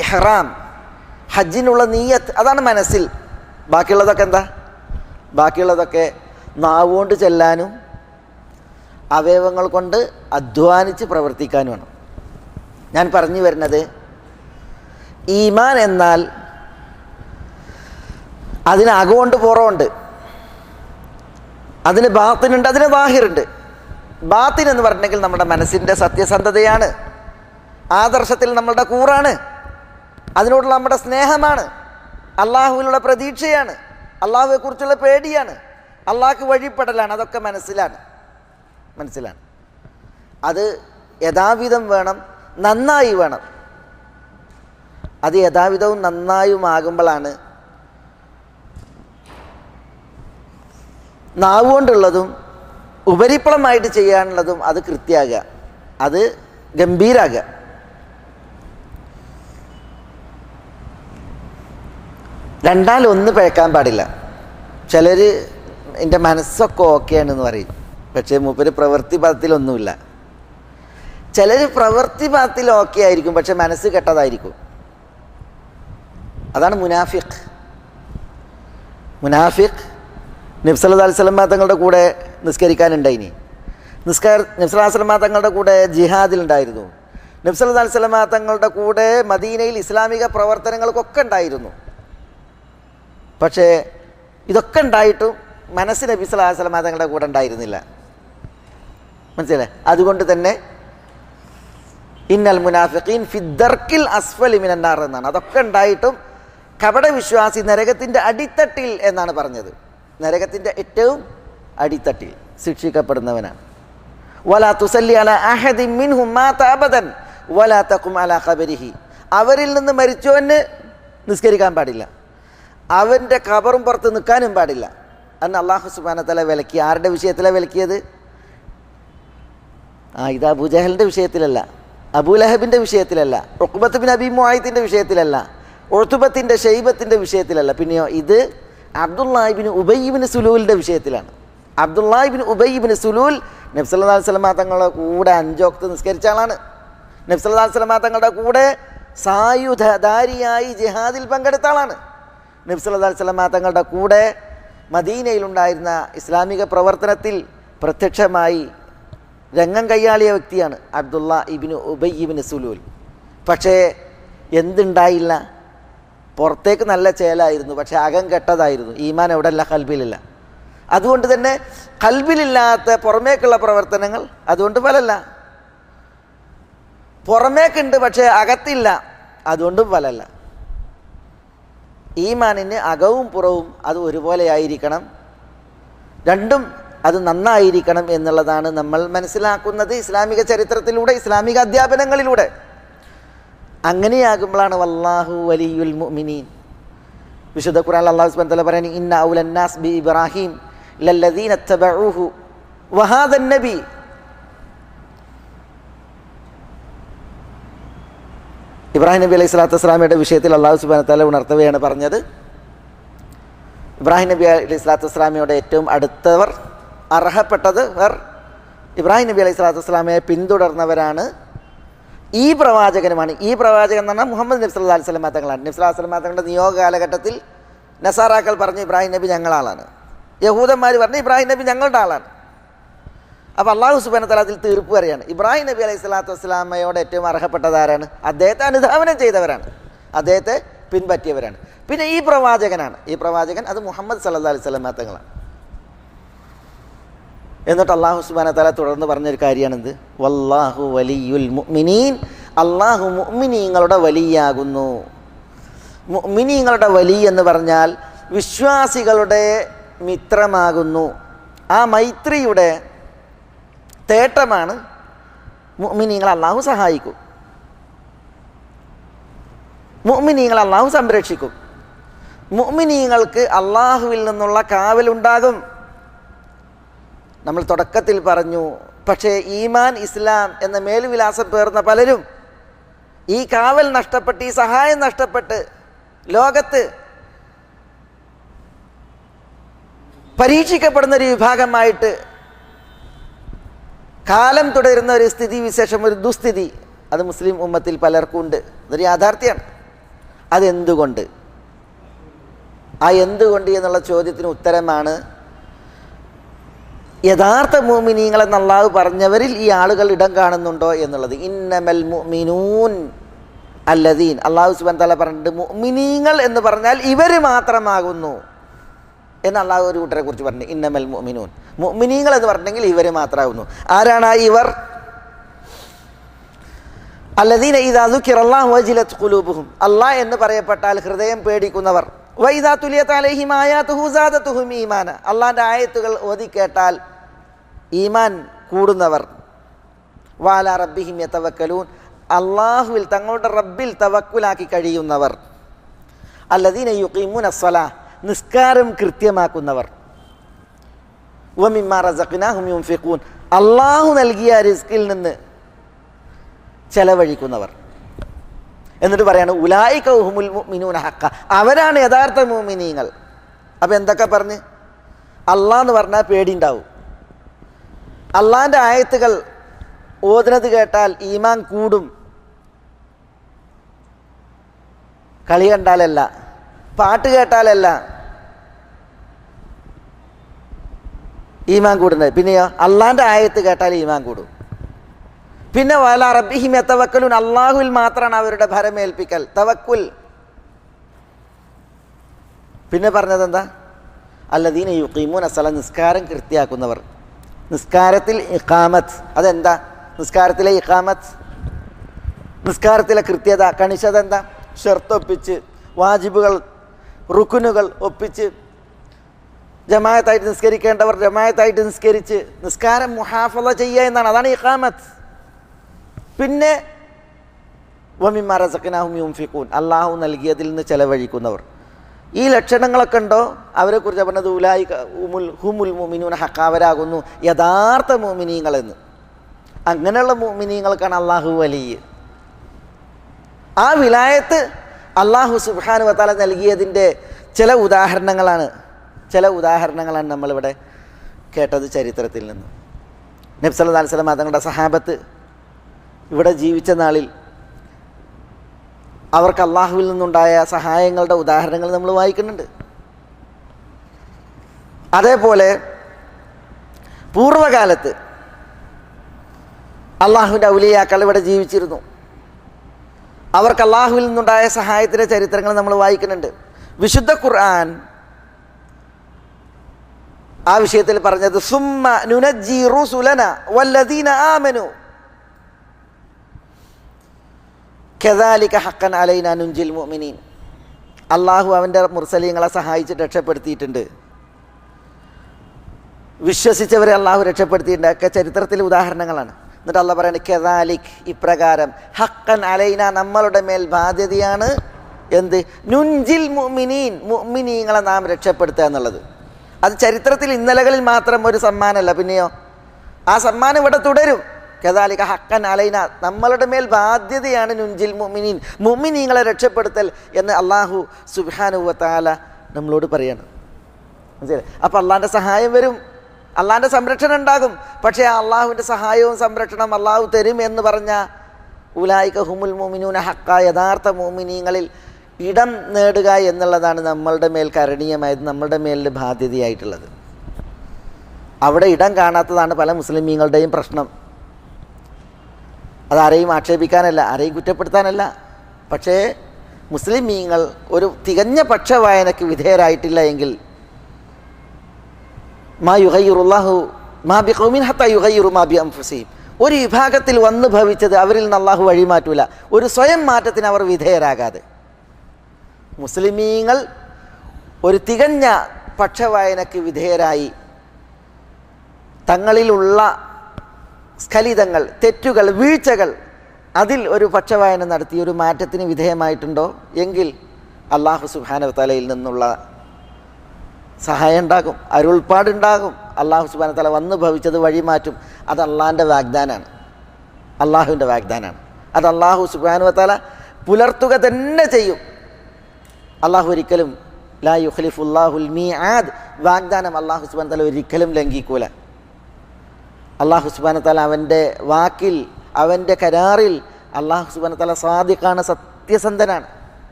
ഇഹ്റാം, ഹജ്ജിനുള്ള നീയത്ത്, അതാണ് മനസ്സിൽ. ബാക്കിയുള്ളതൊക്കെ എന്താ? ബാക്കിയുള്ളതൊക്കെ നാവുകൊണ്ട് ചെല്ലാനും അവയവങ്ങൾ കൊണ്ട് അധ്വാനിച്ച് പ്രവർത്തിക്കാനുമാണ്. ഞാൻ പറഞ്ഞു വരുന്നത്, ഈമാൻ എന്നാൽ അതിന് അകമുണ്ട് പുറമുണ്ട്, അതിന് ബാത്തിനുണ്ട്, അതിന് വാഹിറുണ്ട്. ബാത്തിൻ എന്ന് പറഞ്ഞെങ്കിൽ നമ്മുടെ മനസ്സിൻ്റെ സത്യസന്ധതയാണ്, ആദർശത്തിൽ നമ്മളുടെ കൂറാണ്, അതിനോടുള്ള നമ്മുടെ സ്നേഹമാണ്, അള്ളാഹുവിനുള്ള പ്രതീക്ഷയാണ്, അള്ളാഹുവെക്കുറിച്ചുള്ള പേടിയാണ്, അള്ളാഹ്ക്ക് വഴിപ്പെടലാണ്. അതൊക്കെ മനസ്സിലാണ്. അത് യഥാവിധം വേണം, നന്നായി വേണം. അത് യഥാവിധവും നന്നായുമാകുമ്പോഴാണ് നാവുകൊണ്ടുള്ളതും ഉപരിപ്ലമായിട്ട് ചെയ്യാനുള്ളതും അത് കൃത്യമാകുക, അത് ഗംഭീരാകുക. രണ്ടാലൊന്ന് പിഴക്കാൻ പാടില്ല. ചിലർ എൻ്റെ മനസ്സൊക്കെ ഓക്കെയാണെന്ന് പറയും, പക്ഷേ മൂപ്പര് പ്രവൃത്തി പദത്തിലൊന്നുമില്ല. ചിലർ പ്രവൃത്തി പദത്തിൽ ഓക്കെ ആയിരിക്കും, പക്ഷെ മനസ്സ് കെട്ടതായിരിക്കും. അതാണ് മുനാഫിഖ്. മുനാഫിഖ് നബി സല്ലല്ലാഹു അലൈഹി വസല്ലം തങ്ങളുടെ കൂടെ നിസ്കരിക്കാനുണ്ടായിനി. നബി സല്ലല്ലാഹു അലൈഹി വസല്ലം തങ്ങളുടെ കൂടെ ജിഹാദിലുണ്ടായിരുന്നു. നബി സല്ലല്ലാഹു അലൈഹി വസല്ലം തങ്ങളുടെ കൂടെ മദീനയിൽ ഇസ്ലാമിക പ്രവർത്തനങ്ങൾക്കൊക്കെ ഉണ്ടായിരുന്നു. പക്ഷേ ഇതൊക്കെ ഉണ്ടായിട്ടും മനസ്സ് നബി സല്ലല്ലാഹു അലൈഹി വസല്ലം തങ്ങളുടെ കൂടെ ഉണ്ടായിരുന്നില്ല. മനസ്സിലായി? അതുകൊണ്ട് തന്നെ ഇന്നൽ മുനാഫിഖീൻ ഫി ദർക്കിൽ അസ്ഫലി മിനൻ നാർ എന്നാണ്. അതൊക്കെ ഉണ്ടായിട്ടും കപടവിശ്വാസി നരകത്തിൻ്റെ അടിത്തട്ടിൽ എന്നാണ് പറഞ്ഞത്. നരകത്തിൻ്റെ ഏറ്റവും അടിത്തട്ടിൽ ശിക്ഷിക്കപ്പെടുന്നവനാണ്. വലാ തുസല്ലി അലാ അഹദിൻ മിൻഹും മാത അബദൻ വലാ തഖും അലാ ഖബരിഹി. അവരിൽ നിന്ന് മരിച്ചവന് നിസ്കരിക്കാൻ പാടില്ല, അവൻ്റെ ഖബറും പുറത്ത് നിൽക്കാനും പാടില്ല എന്ന് അല്ലാഹു സുബ്ഹാനഹു വ തആല വിലക്കി. ആരുടെ വിഷയത്തിലാണ് വിലക്കിയത്? ഇത് അബൂജഹലിൻ്റെ വിഷയത്തിലല്ല, അബൂലഹബിൻ്റെ വിഷയത്തിലല്ല, ഉഖ്ബത്ത് ബിൻ അബീ മുആയ്തിൻ്റെ വിഷയത്തിലല്ല, ഉത്ബത്തിൻ്റെ ഷൈബത്തിൻ്റെ വിഷയത്തിലല്ല. പിന്നെയോ ഇത് അബ്ദുല്ലാഹ് ഇബ്നു ഉബയ്യ് ഇബ്നു സുലൂലിൻ്റെ വിഷയത്തിലാണ്. അബ്ദുല്ലാഹ് ഇബ്നു ഉബയ്യ് ഇബ്നു സുലൂൽ നബി സല്ലല്ലാഹു അലൈഹി വസല്ലം തങ്ങളുടെ കൂടെ 5 വക്ത് നിസ്കരിച്ച ആളാണ്. നബി സല്ലല്ലാഹു അലൈഹി വസല്ലം തങ്ങളുടെ കൂടെ സായുധധാരിയായി ജിഹാദിൽ പങ്കെടുത്ത ആളാണ്. നബി സല്ലല്ലാഹു അലൈഹി വസല്ലം തങ്ങളുടെ കൂടെ മദീനയിലുണ്ടായിരുന്ന ഇസ്ലാമിക പ്രവർത്തനത്തിൽ പ്രത്യക്ഷമായി രംഗം കൈയാളിയ വ്യക്തിയാണ് അബ്ദുല്ലാഹ് ഇബ്നു ഉബയ്യ് ഇബ്നു സുലൂൽ. പക്ഷേ എന്തുണ്ടായില്ല? പുറത്തേക്ക് നല്ല ചേലായിരുന്നു, പക്ഷേ അകം കെട്ടതായിരുന്നു. ഈമാൻ എവിടെയല്ല? ഖൽബിലില്ല. അതുകൊണ്ട് തന്നെ ഖൽബിലില്ലാത്ത പുറമേക്കുള്ള പ്രവർത്തനങ്ങൾ അതുകൊണ്ട് ഫലല്ല. പുറമേക്കുണ്ട് പക്ഷേ അകത്തില്ല, അതുകൊണ്ടും ഫലല്ല. ഈമാനിന് അകവും പുറവും അത് ഒരുപോലെ ആയിരിക്കണം, രണ്ടും അത് നന്നായിരിക്കണം എന്നുള്ളതാണ് നമ്മൾ മനസ്സിലാക്കുന്നത് ഇസ്ലാമിക ചരിത്രത്തിലൂടെ, ഇസ്ലാമിക അധ്യാപനങ്ങളിലൂടെ. അങ്ങനെയാകുമ്പോഴാണ് വല്ലാഹു വലിയുൽ മുഅ്മിനീൻ. വിശുദ്ധ ഖുർആനിൽ അല്ലാഹു സുബ്ഹാനഹു വ തആല പറയുന്നു, ഇന്ന ഔലൻ നാസ് ബി ഇബ്രാഹിം ലല്ലദീന തബഊഹു വഹാദൻ നബി. ഇബ്രാഹിം നബി അലൈഹി സ്വലാത്തു വസ്സലാമയുടെ വിഷയത്തിൽ അല്ലാഹു സുബ്ഹാനഹു വ തആല ഉണർത്തുകയാണ് പറഞ്ഞത്, ഇബ്രാഹിം നബി അലൈഹി സ്വലാത്തു വസ്സലാമയുടെ ഏറ്റവും അടുത്തവർ, അർഹപ്പെട്ടവർ ഇബ്രാഹിം നബി അലൈഹി സ്വലാത്തു വസ്സലാമയെ പിന്തുടർന്നവരാണ്, ഈ പ്രവാചകനുമാണ്. ഈ പ്രവാചകൻ എന്ന് പറഞ്ഞാൽ മുഹമ്മദ് നബി സല്ലല്ലാഹു അലൈഹി വസല്ലം തങ്ങളാണ്. നബി സല്ലല്ലാഹു അലൈഹി വസല്ലം തങ്ങളുടെ നിയോഗ കാലഘട്ടത്തിൽ നസാറാക്കൾ പറഞ്ഞു ഇബ്രാഹിം നബി ഞങ്ങളുടെ ആളാണ്, യഹൂദന്മാർ പറഞ്ഞു ഇബ്രാഹിം നബി ഞങ്ങളുടെ ആളാണ്. അപ്പോൾ അല്ലാഹു സുബ്ഹാനഹു വ തആല അതിൽ തീർപ്പ് പറയാണ്, ഇബ്രാഹിം നബി അലൈഹി സ്വലാത്തു വസ്സലാമയോട് ഏറ്റവും അർഹപ്പെട്ടതാരാണ്? അദ്ദേഹത്തെ അനുധാവനം ചെയ്തവരാണ്, അദ്ദേഹത്തെ പിൻപറ്റിയവരാണ്. പിന്നെ ഈ പ്രവാചകനാണ്, ഈ പ്രവാചകൻ അത് മുഹമ്മദ് സല്ലല്ലാഹു അലൈഹി വസല്ലം തങ്ങളാണ്. എന്നിട്ട് അല്ലാഹു സുബ്ഹാനഹു വ തആല തുടർന്ന് പറഞ്ഞൊരു കാര്യമാണിത്, വല്ലാഹു വലിയുൽ മുഅ്മിനീൻ. അല്ലാഹു മുഅ്മിനീങ്ങളുടെ വലിയാകുന്നു. മുഅ്മിനീങ്ങളുടെ വലി എന്ന് പറഞ്ഞാൽ വിശ്വാസികളുടെ മിത്രമാകുന്നു. ആ മൈത്രിയുടെ തേട്ടമാണ് മുഅ്മിനീങ്ങളെ അല്ലാഹു സഹായിക്കും, മുഅ്മിനീങ്ങളെ അല്ലാഹു സംരക്ഷിക്കും, മുഅ്മിനീങ്ങൾക്ക് അല്ലാഹുവിൽ നിന്നുള്ള കാവലുണ്ടാകും. നമ്മൾ തുടക്കത്തിൽ പറഞ്ഞു, പക്ഷേ ഈമാൻ ഇസ്ലാം എന്ന മേൽവിലാസം പേർന്ന പലരും ഈ കാവൽ നഷ്ടപ്പെട്ട്, ഈ സഹായം നഷ്ടപ്പെട്ട് ലോകത്ത് പരീക്ഷിക്കപ്പെടുന്നൊരു വിഭാഗമായിട്ട് കാലം തുടരുന്ന ഒരു സ്ഥിതി വിശേഷം, ഒരു ദുസ്ഥിതി അത് മുസ്ലിം ഉമ്മത്തിൽ പലർക്കും ഉണ്ട്. അതൊരു യാഥാർത്ഥ്യമാണ്. അതെന്തുകൊണ്ട്? ആ എന്തുകൊണ്ട് എന്നുള്ള ചോദ്യത്തിന് ഉത്തരമാണ് യഥാർത്ഥ മുഅ്മിനീങ്ങളെന്ന് അല്ലാഹു പറഞ്ഞവരിൽ ഈ ആളുകൾ ഇടം കാണുന്നുണ്ടോ എന്നുള്ളത്. ഇന്നമൽ മുഅ്മിനൂൻ അല്ലദീൻ, അല്ലാഹു സുബ്ഹാനഹു വ തആല പറഞ്ഞിട്ട് മുഅ്മിനീങ്ങൾ എന്ന് പറഞ്ഞാൽ ഇവർ മാത്രമാകുന്നു എന്ന് അല്ലാഹു ഒരു കൂട്ടരെ കുറിച്ച് പറഞ്ഞു. ഇന്നമൽ മുഅ്മിനൂൻ, മുഅ്മിനീങ്ങൾ എന്ന് പറഞ്ഞെങ്കിൽ ഇവർ മാത്രമാകുന്നു. ആരാണ് ആ ഇവർ? അല്ലദീന ഇദാ ദുകിറല്ലാഹു വജിലത് ഖുലൂബുഹും, അല്ലാഹ് എന്ന് പറയപ്പെട്ടാൽ ഹൃദയം പേടിക്കുന്നവർ. വഇദാ തുലിയത് അലൈഹിം ആയാതുഹു സാദതുഹും ഈമാന, അല്ലാഹുവിൻ്റെ ആയത്തുകൾ ഓതി കേട്ടാൽ ഈമാൻ കൂടുന്നവർ. വഅലാ റബ്ബിഹിം യതവക്കലൂൻ, അല്ലാഹുവിൽ തങ്ങളുടെ റബ്ബിൽ തവക്കുലാക്കി കഴിയുന്നവർ. അല്ലദീന യുഖീമൂന അസ്സലാഹ്, നിസ്കാരം കൃത്യമാക്കുന്നവർ. വമിമ്മാ റസഖ്നാഹും യുൻഫിഖൂൻ, അല്ലാഹു നൽകിയ റിസ്കിൽ നിന്ന് ചെലവഴിക്കുന്നവർ. എന്നിട്ട് പറയാണ് ഉലായിക ഹുമുൽ മുഅ്മിനൂന ഹഖ, അവരാണ് യഥാർത്ഥ മുഅ്മിനീങ്ങൾ. അപ്പം എന്തൊക്കെ പറഞ്ഞ്? അല്ലാഹ് എന്ന് പറഞ്ഞാൽ പേടിയുണ്ടാവും, അള്ളാഹിൻ്റെ ആയത്തുകൾ ഓതുന്നത് കേട്ടാൽ ഈമാൻ കൂടും, കളി കണ്ടാലല്ല, പാട്ട് കേട്ടാലല്ല ഈമാൻ കൂടുന്നത്. പിന്നെയോ അള്ളാൻ്റെ ആയത്ത് കേട്ടാൽ ഈമാൻ കൂടും. പിന്നെ വല റബ്ബിഹിം യതവക്കലൂൻ, അള്ളാഹുവിൽ മാത്രമാണ് അവരുടെ ഭരമേൽപ്പിക്കൽ, തവക്കുൽ. പിന്നെ പറഞ്ഞത് എന്താ? അല്ലദീന യുഖീമൂന അസ്സലാ, നിസ്കാരം കൃത്യാക്കുന്നവർ. നിസ്കാരത്തിൽ ഇഖാമത്ത്, അതെന്താ നിസ്കാരത്തിലെ ഇഖാമത്ത്? നിസ്കാരത്തിലെ കൃത്യത, കണിശത എന്താ? ഷർത്ത് ഒപ്പിച്ച്, വാജിബുകൾ റുക്കുനുകൾ ഒപ്പിച്ച്, ജമാഅത്തായിട്ട് നിസ്കരിക്കേണ്ടവർ ജമാഅത്തായിട്ട് നിസ്കരിച്ച് നിസ്കാരം മുഹാഫള ചെയ്യുക എന്നാണ്. അതാണ് ഇഖാമത്ത്. പിന്നെ വമിമ്മാ റസഖ്നാഹും യുൻഫിഖൂൻ, അള്ളാഹു നൽകിയതിൽ നിന്ന് ചെലവഴിക്കുന്നവർ. ഈ ലക്ഷണങ്ങളൊക്കെ ഉണ്ടോ അവരെക്കുറിച്ച് പറഞ്ഞത് ഉലായിക ഹുമുൽ മുഅ്മിനൂന ഹഖ്, അവരാകുന്നു യഥാർത്ഥ മുഅ്മിനീങ്ങളെന്ന്. അങ്ങനെയുള്ള മുഅ്മിനീങ്ങൾക്കാണ് അള്ളാഹു വലിയ. ആ വിലായത്ത് അള്ളാഹു സുബ്ഹാനഹു വ തആല നൽകിയതിൻ്റെ ചില ഉദാഹരണങ്ങളാണ് നമ്മളിവിടെ കേട്ടത് ചരിത്രത്തിൽ നിന്ന്. നബി സല്ലല്ലാഹു അലൈഹി വസല്ലം തങ്ങളുടെ സഹാബത്ത് ഇവിടെ ജീവിച്ച നാളിൽ അവർക്ക് അള്ളാഹുവിൽ നിന്നുണ്ടായ സഹായങ്ങളുടെ ഉദാഹരണങ്ങൾ നമ്മൾ വായിക്കുന്നുണ്ട്. അതേപോലെ പൂർവ്വകാലത്ത് അള്ളാഹുവിൻ്റെ ഔലിയാക്കൾ ഇവിടെ ജീവിച്ചിരുന്നു. അവർക്ക് അള്ളാഹുവിൽ നിന്നുണ്ടായ സഹായത്തിൻ്റെ ചരിത്രങ്ങൾ നമ്മൾ വായിക്കുന്നുണ്ട്. വിശുദ്ധ ഖുർആൻ ആ വിഷയത്തിൽ പറഞ്ഞത് സുമ്മ നുനജ്ജി റുസുലന വല്ലദീന ആമനു കദാലിക ഹഖൻ അലൈനാ നുൻജിൽ മുഅ്മിനീൻ. അള്ളാഹു അവൻ്റെ മുർസലീങ്ങളെ സഹായിച്ചിട്ട് രക്ഷപ്പെടുത്തിയിട്ടുണ്ട്, വിശ്വസിച്ചവരെ അള്ളാഹു രക്ഷപ്പെടുത്തിയിട്ടുണ്ട്. ഒക്കെ ചരിത്രത്തിലെ ഉദാഹരണങ്ങളാണ്. എന്നിട്ട് അള്ളാഹ് പറയുന്നത് കദാലിക്, ഇപ്രകാരം, ഹഖൻ അലൈന, നമ്മളുടെ മേൽ ബാധ്യതയാണ് എന്ത്? നുൻജിൽ മുഅ്മിനീൻ, മുഅ്മിനീങ്ങളെ നാം രക്ഷപ്പെടുത്തുക എന്നുള്ളത്. അത് ചരിത്രത്തിൽ ഇന്നലകളിൽ മാത്രം ഒരു സമ്മാനമല്ല, പിന്നെയോ ആ സമ്മാനം ഇവിടെ തുടരും. കദാലിക ഹഖൻ അലൈന, നമ്മളുടെ മേൽ ബാധ്യതയാണ് നുൻജിൽ മുഅ്മിനീൻ, മുഅ്മിനീങ്ങളെ രക്ഷപ്പെടുത്തൽ എന്ന് അള്ളാഹു സുബ്ഹാനഹു വ തആല നമ്മളോട് പറയാണ്. മനസ്സിലായി? അപ്പോൾ അള്ളാഹിൻ്റെ സഹായം വരും, അള്ളാഹിൻ്റെ സംരക്ഷണം ഉണ്ടാകും. പക്ഷേ ആ അള്ളാഹുവിൻ്റെ സഹായവും സംരക്ഷണം അള്ളാഹു തരും എന്ന് പറഞ്ഞ ഉലായിക ഹുമുൽ മുഅ്മിനൂന ഹഖ, യഥാർത്ഥ മുഅ്മിനീങ്ങളിൽ ഇടം നേടുക എന്നുള്ളതാണ് നമ്മളുടെ മേൽ കരണീയമായത്, നമ്മളുടെ മേലിൽ ബാധ്യതയായിട്ടുള്ളത്. അവിടെ ഇടം കാണാത്തതാണ് പല മുസ്ലിമീങ്ങളുടെയും പ്രശ്നം. അതാരെയും ആക്ഷേപിക്കാനല്ല, ആരെയും കുറ്റപ്പെടുത്താനല്ല. പക്ഷേ മുസ്ലിമീങ്ങൾ ഒരു തികഞ്ഞ പക്ഷവായനയ്ക്ക് വിധേയരായിട്ടില്ല എങ്കിൽ മാ യുഗയ്യിറുല്ലാഹു മാ ബിഖൗമിൻ ഹത്താ യുഗയ്യിറു മാ ബിഅൻഫുസിഹിം, ഒരു വിഭാഗത്തിൽ വന്നു ഭവിച്ചത് അവരിൽ നിന്ന് അള്ളാഹു വഴിമാറ്റൂല, ഒരു സ്വയം മാറ്റത്തിന് അവർ വിധേയരാകാതെ. മുസ്ലിമീങ്ങൾ ഒരു തികഞ്ഞ പക്ഷവായനയ്ക്ക് വിധേയരായി തങ്ങളിലുള്ള സ്ഖലിതങ്ങൾ, തെറ്റുകൾ, വീഴ്ചകൾ, അതിൽ ഒരു പക്ഷവായന നടത്തി ഒരു മാറ്റത്തിന് വിധേയമായിട്ടുണ്ടോ എങ്കിൽ അള്ളാഹു സുബ്ഹാനഹു വ തആലയിൽ നിന്നുള്ള സഹായം ഉണ്ടാകും, അരുൾപ്പാടുണ്ടാകും. അള്ളാഹു സുബ്ഹാനഹു വ തആല വന്നു ഭവിച്ചത് വഴിമാറ്റും. അത് അള്ളാഹിൻ്റെ വാഗ്ദാനാണ്, അള്ളാഹുവിൻ്റെ വാഗ്ദാനാണ്. അത് അള്ളാഹു സുബ്ഹാനഹു വ തആല പുലർത്തുക തന്നെ ചെയ്യും. അള്ളാഹു ഒരിക്കലും ലാ യുഖ്ലിഫുല്ലാഹുൽ മീആദ്, വാഗ്ദാനം അള്ളാഹു സുബ്ഹാനഹു വ തആല ഒരിക്കലും ലംഘിക്കൂല. അള്ളാഹു സുബ്ഹാനഹു വ തആല അവൻ്റെ വാക്കിൽ, അവൻ്റെ കരാറിൽ അള്ളാഹു സുബ്ഹാനഹു വ തആല സാദിഖാണ്, സത്യസന്ധനാണ്.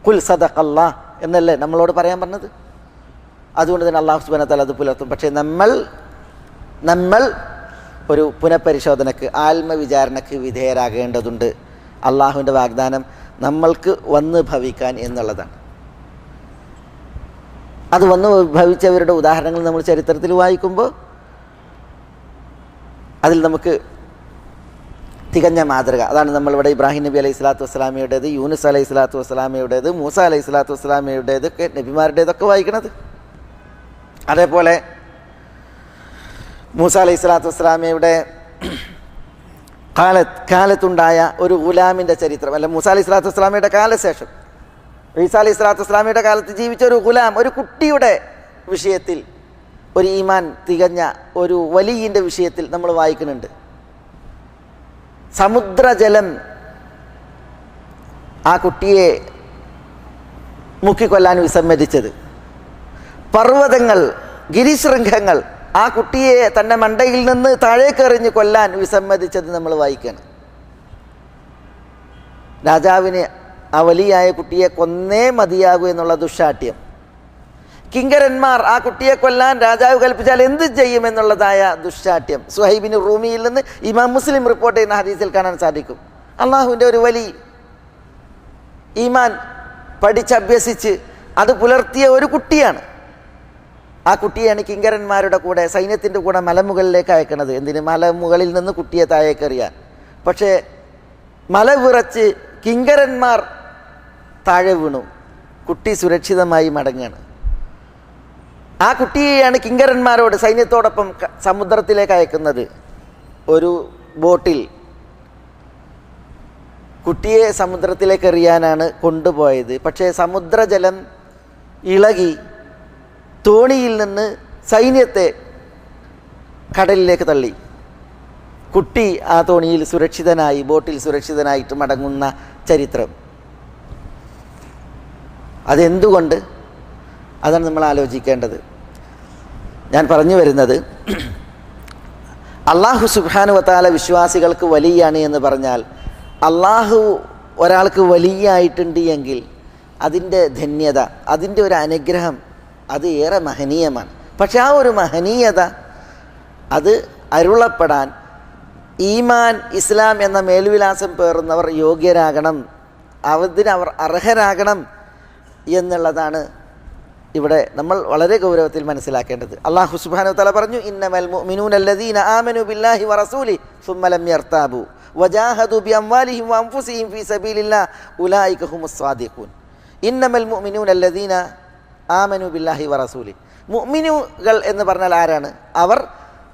ഖുൽ സദഖല്ലാഹ് എന്നല്ലേ നമ്മളോട് പറയാൻ പറഞ്ഞത്. അതുകൊണ്ട് തന്നെ അള്ളാഹു സുബ്ഹാനഹു വ തആല അത് പുലർത്തും. പക്ഷേ നമ്മൾ ഒരു പുനഃപരിശോധനയ്ക്ക്, ആത്മവിചാരണയ്ക്ക് വിധേയരാകേണ്ടതുണ്ട്. അള്ളാഹുവിൻ്റെ വാഗ്ദാനം നമ്മൾക്ക് വന്ന് ഭവിക്കാൻ എന്നുള്ളതാണ്. അത് വന്ന് ഭവിച്ചവരുടെ ഉദാഹരണങ്ങൾ നമ്മൾ ചരിത്രത്തിൽ വായിക്കുമ്പോൾ അതിൽ നമുക്ക് തികഞ്ഞ മാതൃക, അതാണ് നമ്മളിവിടെ ഇബ്രാഹിം നബി അലൈഹി സ്വലാത്തു വസ്സലാമയുടേത്, യൂനുസ് അലൈഹി സ്വലാത്തു വസ്സലാമയുടേത്, മൂസ അലൈഹി സ്വലാത്തു വസ്സലാമയുടേതൊക്കെ, നബിമാരുടേതൊക്കെ വായിക്കണത്. അതേപോലെ മൂസ അലൈഹി സ്വലാത്തു വസ്സലാമയുടെ കാലത്തുണ്ടായ ഒരു ഗുലാമിൻ്റെ ചരിത്രം, അല്ല മൂസ അലൈഹി സ്വലാത്തു വസ്സലാമയുടെ കാലശേഷം ഈസ അലൈഹി സ്വലാത്തു വസ്സലാമയുടെ കാലത്ത് ജീവിച്ച ഒരു ഗുലാം, ഒരു കുട്ടിയുടെ വിഷയത്തിൽ, ഒരു ഈമാൻ തികഞ്ഞ ഒരു വലിയൻ്റെ വിഷയത്തിൽ നമ്മൾ വായിക്കുന്നുണ്ട്. സമുദ്രജലം ആ കുട്ടിയെ മുക്കിക്കൊല്ലാൻ വിസമ്മതിച്ചത്, പർവ്വതങ്ങൾ, ഗിരിശൃംഖങ്ങൾ ആ കുട്ടിയെ തൻ്റെ മണ്ടയിൽ നിന്ന് താഴേക്കെറിഞ്ഞ് കൊല്ലാൻ വിസമ്മതിച്ചത് നമ്മൾ വായിക്കുകയാണ്. രാജാവിന് ആ വലിയായ കുട്ടിയെ കൊന്നേ മതിയാകൂ എന്നുള്ള ദുശ്ശാഠ്യം. കിങ്കരന്മാർ ആ കുട്ടിയെ കൊല്ലാൻ രാജാവ് കൽപ്പിച്ചാൽ എന്ത് ചെയ്യുമെന്നുള്ളതായ ദുശ്ശാഠ്യം സുഹൈബിന് റൂമിയിൽ നിന്ന് ഇമാം മുസ്ലിം റിപ്പോർട്ട് ചെയ്യുന്ന ഹദീസിൽ കാണാൻ സാധിക്കും. അള്ളാഹുവിൻ്റെ ഒരു വലി ഈമാൻ പഠിച്ചഭ്യസിച്ച് അത് പുലർത്തിയ ഒരു കുട്ടിയാണ്. ആ കുട്ടിയാണ് കിങ്കരന്മാരുടെ കൂടെ സൈന്യത്തിൻ്റെ കൂടെ മലമുകളിലേക്ക് അയക്കുന്നത്. എന്തിന്? മലമുകളിൽ നിന്ന് കുട്ടിയെ താഴേക്കെറിയാൻ. പക്ഷേ മല വിറച്ച് കിങ്കരന്മാർ താഴെ വീണു. കുട്ടി സുരക്ഷിതമായി മടങ്ങുകയാണ്. ആ കുട്ടിയെയാണ് കിങ്കരന്മാരോട് സൈന്യത്തോടൊപ്പം സമുദ്രത്തിലേക്ക് അയക്കുന്നത്. ഒരു ബോട്ടിൽ കുട്ടിയെ സമുദ്രത്തിലേക്ക് എറിയാനാണ് കൊണ്ടുപോയത്. പക്ഷേ സമുദ്രജലം ഇളകി തോണിയിൽ നിന്ന് സൈന്യത്തെ കടലിലേക്ക് തള്ളി. കുട്ടി ആ തോണിയിൽ സുരക്ഷിതനായി, ബോട്ടിൽ സുരക്ഷിതനായിട്ട് മടങ്ങുന്ന ചരിത്രം. അതെന്തുകൊണ്ട്? അതാണ് നമ്മൾ ആലോചിക്കേണ്ടത്. ഞാൻ പറഞ്ഞു വരുന്നത്, അള്ളാഹു സുബ്ഹാനഹു വ തആല വിശ്വാസികൾക്ക് വലിയാണ് എന്ന് പറഞ്ഞാൽ, അള്ളാഹു ഒരാൾക്ക് വലിയായിട്ടുണ്ട് എങ്കിൽ അതിൻ്റെ ധന്യത, അതിൻ്റെ ഒരു അനുഗ്രഹം അത് ഏറെ മഹനീയമാണ്. പക്ഷെ ആ ഒരു മഹനീയത അത് അരുളപ്പെടാൻ ഈമാൻ, ഇസ്ലാം എന്ന മേൽവിലാസം പേറുന്നവർ യോഗ്യരാകണം, അവർ അർഹരാകണം എന്നുള്ളതാണ് ഇവിടെ നമ്മൾ വളരെ ഗൗരവത്തിൽ മനസ്സിലാക്കേണ്ടത്. അല്ലാഹു സുബ്ഹാനഹു വ തആല പറഞ്ഞു, ഇന്നമൽ മുഅ്മിനൂന അല്ലദീന ആമനു ബില്ലാഹി വറസൂലിഹി സുമ്മ ലം യർതാബു വജാഹദു ബിഅംവാലിഹിം വഅൻഫുസിഹിം ഫീ സബീലില്ലാഹി ഉലൈക ഹുമുസ് സ്വാദിഖൂൻ. ഇന്നമൽ മുഅ്മിനൂന അല്ലദീന ആമനു ബില്ലാഹി വറസൂലിഹി. മുഅ്മിനുകൾ എന്ന് പറഞ്ഞാൽ ആരാണ്? അവർ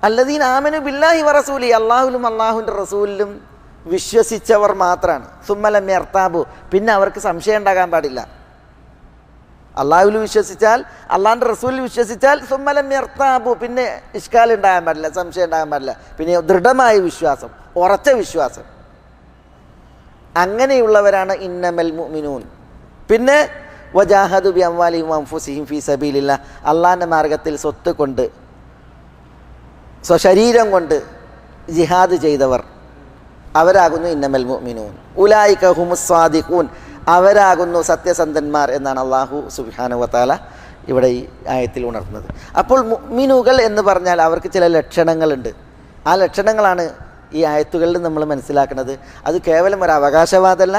അല്ലദീന ആമനു ബില്ലാഹി വറസൂലിഹി, അല്ലാഹുവിലും അല്ലാഹുവിൻ്റെ റസൂലിലും വിശ്വസിച്ചവർ മാത്രമാണ്. സുമ്മ ലം യർതാബു, പിന്നെ അവർക്ക് സംശയം ഉണ്ടാകാൻ പാടില്ല. അള്ളാഹുവിൽ വിശ്വസിച്ചാൽ, അള്ളാഹിൻ്റെ റസൂലിൽ വിശ്വസിച്ചാൽ സുമ്മ ലം യർതാബു, പിന്നെ ഇഷ്കാൽ ഉണ്ടാകാൻ പാടില്ല, സംശയം ഉണ്ടാകാൻ പാടില്ല. പിന്നെ ദൃഢമായ വിശ്വാസം, ഉറച്ച വിശ്വാസം. അങ്ങനെയുള്ളവരാണ് ഇന്നമൽ മുഅ്മിനൂൻ. പിന്നെ വജാഹദു ബിഅംവാലിഹിം വഅൻഫുസിഹിം ഫീ സബീലില്ലാഹ്, അള്ളാഹിൻ്റെ മാർഗത്തിൽ സ്വത്ത് കൊണ്ട്, സ്വശരീരം കൊണ്ട് ജിഹാദ് ചെയ്തവർ, അവരാകുന്നു ഇന്നമൽ മുഅ്മിനൂൻ. ഉലൈക ഹുമുസ് സ്വാദിഖൂൻ, അവരാകുന്നു സത്യസന്ധന്മാർ എന്നാണ് അല്ലാഹു സുബ്ഹാനഹു വ തആല ഇവിടെ ഈ ആയത്തിൽ ഉണർത്തുന്നത്. അപ്പോൾ മുഅ്മിനുകൾ എന്ന് പറഞ്ഞാൽ അവർക്ക് ചില ലക്ഷണങ്ങളുണ്ട്. ആ ലക്ഷണങ്ങളാണ് ഈ ആയത്തുകളിൽ നമ്മൾ മനസ്സിലാക്കുന്നത്. അത് കേവലം ഒരു അവകാശവാദമല്ല,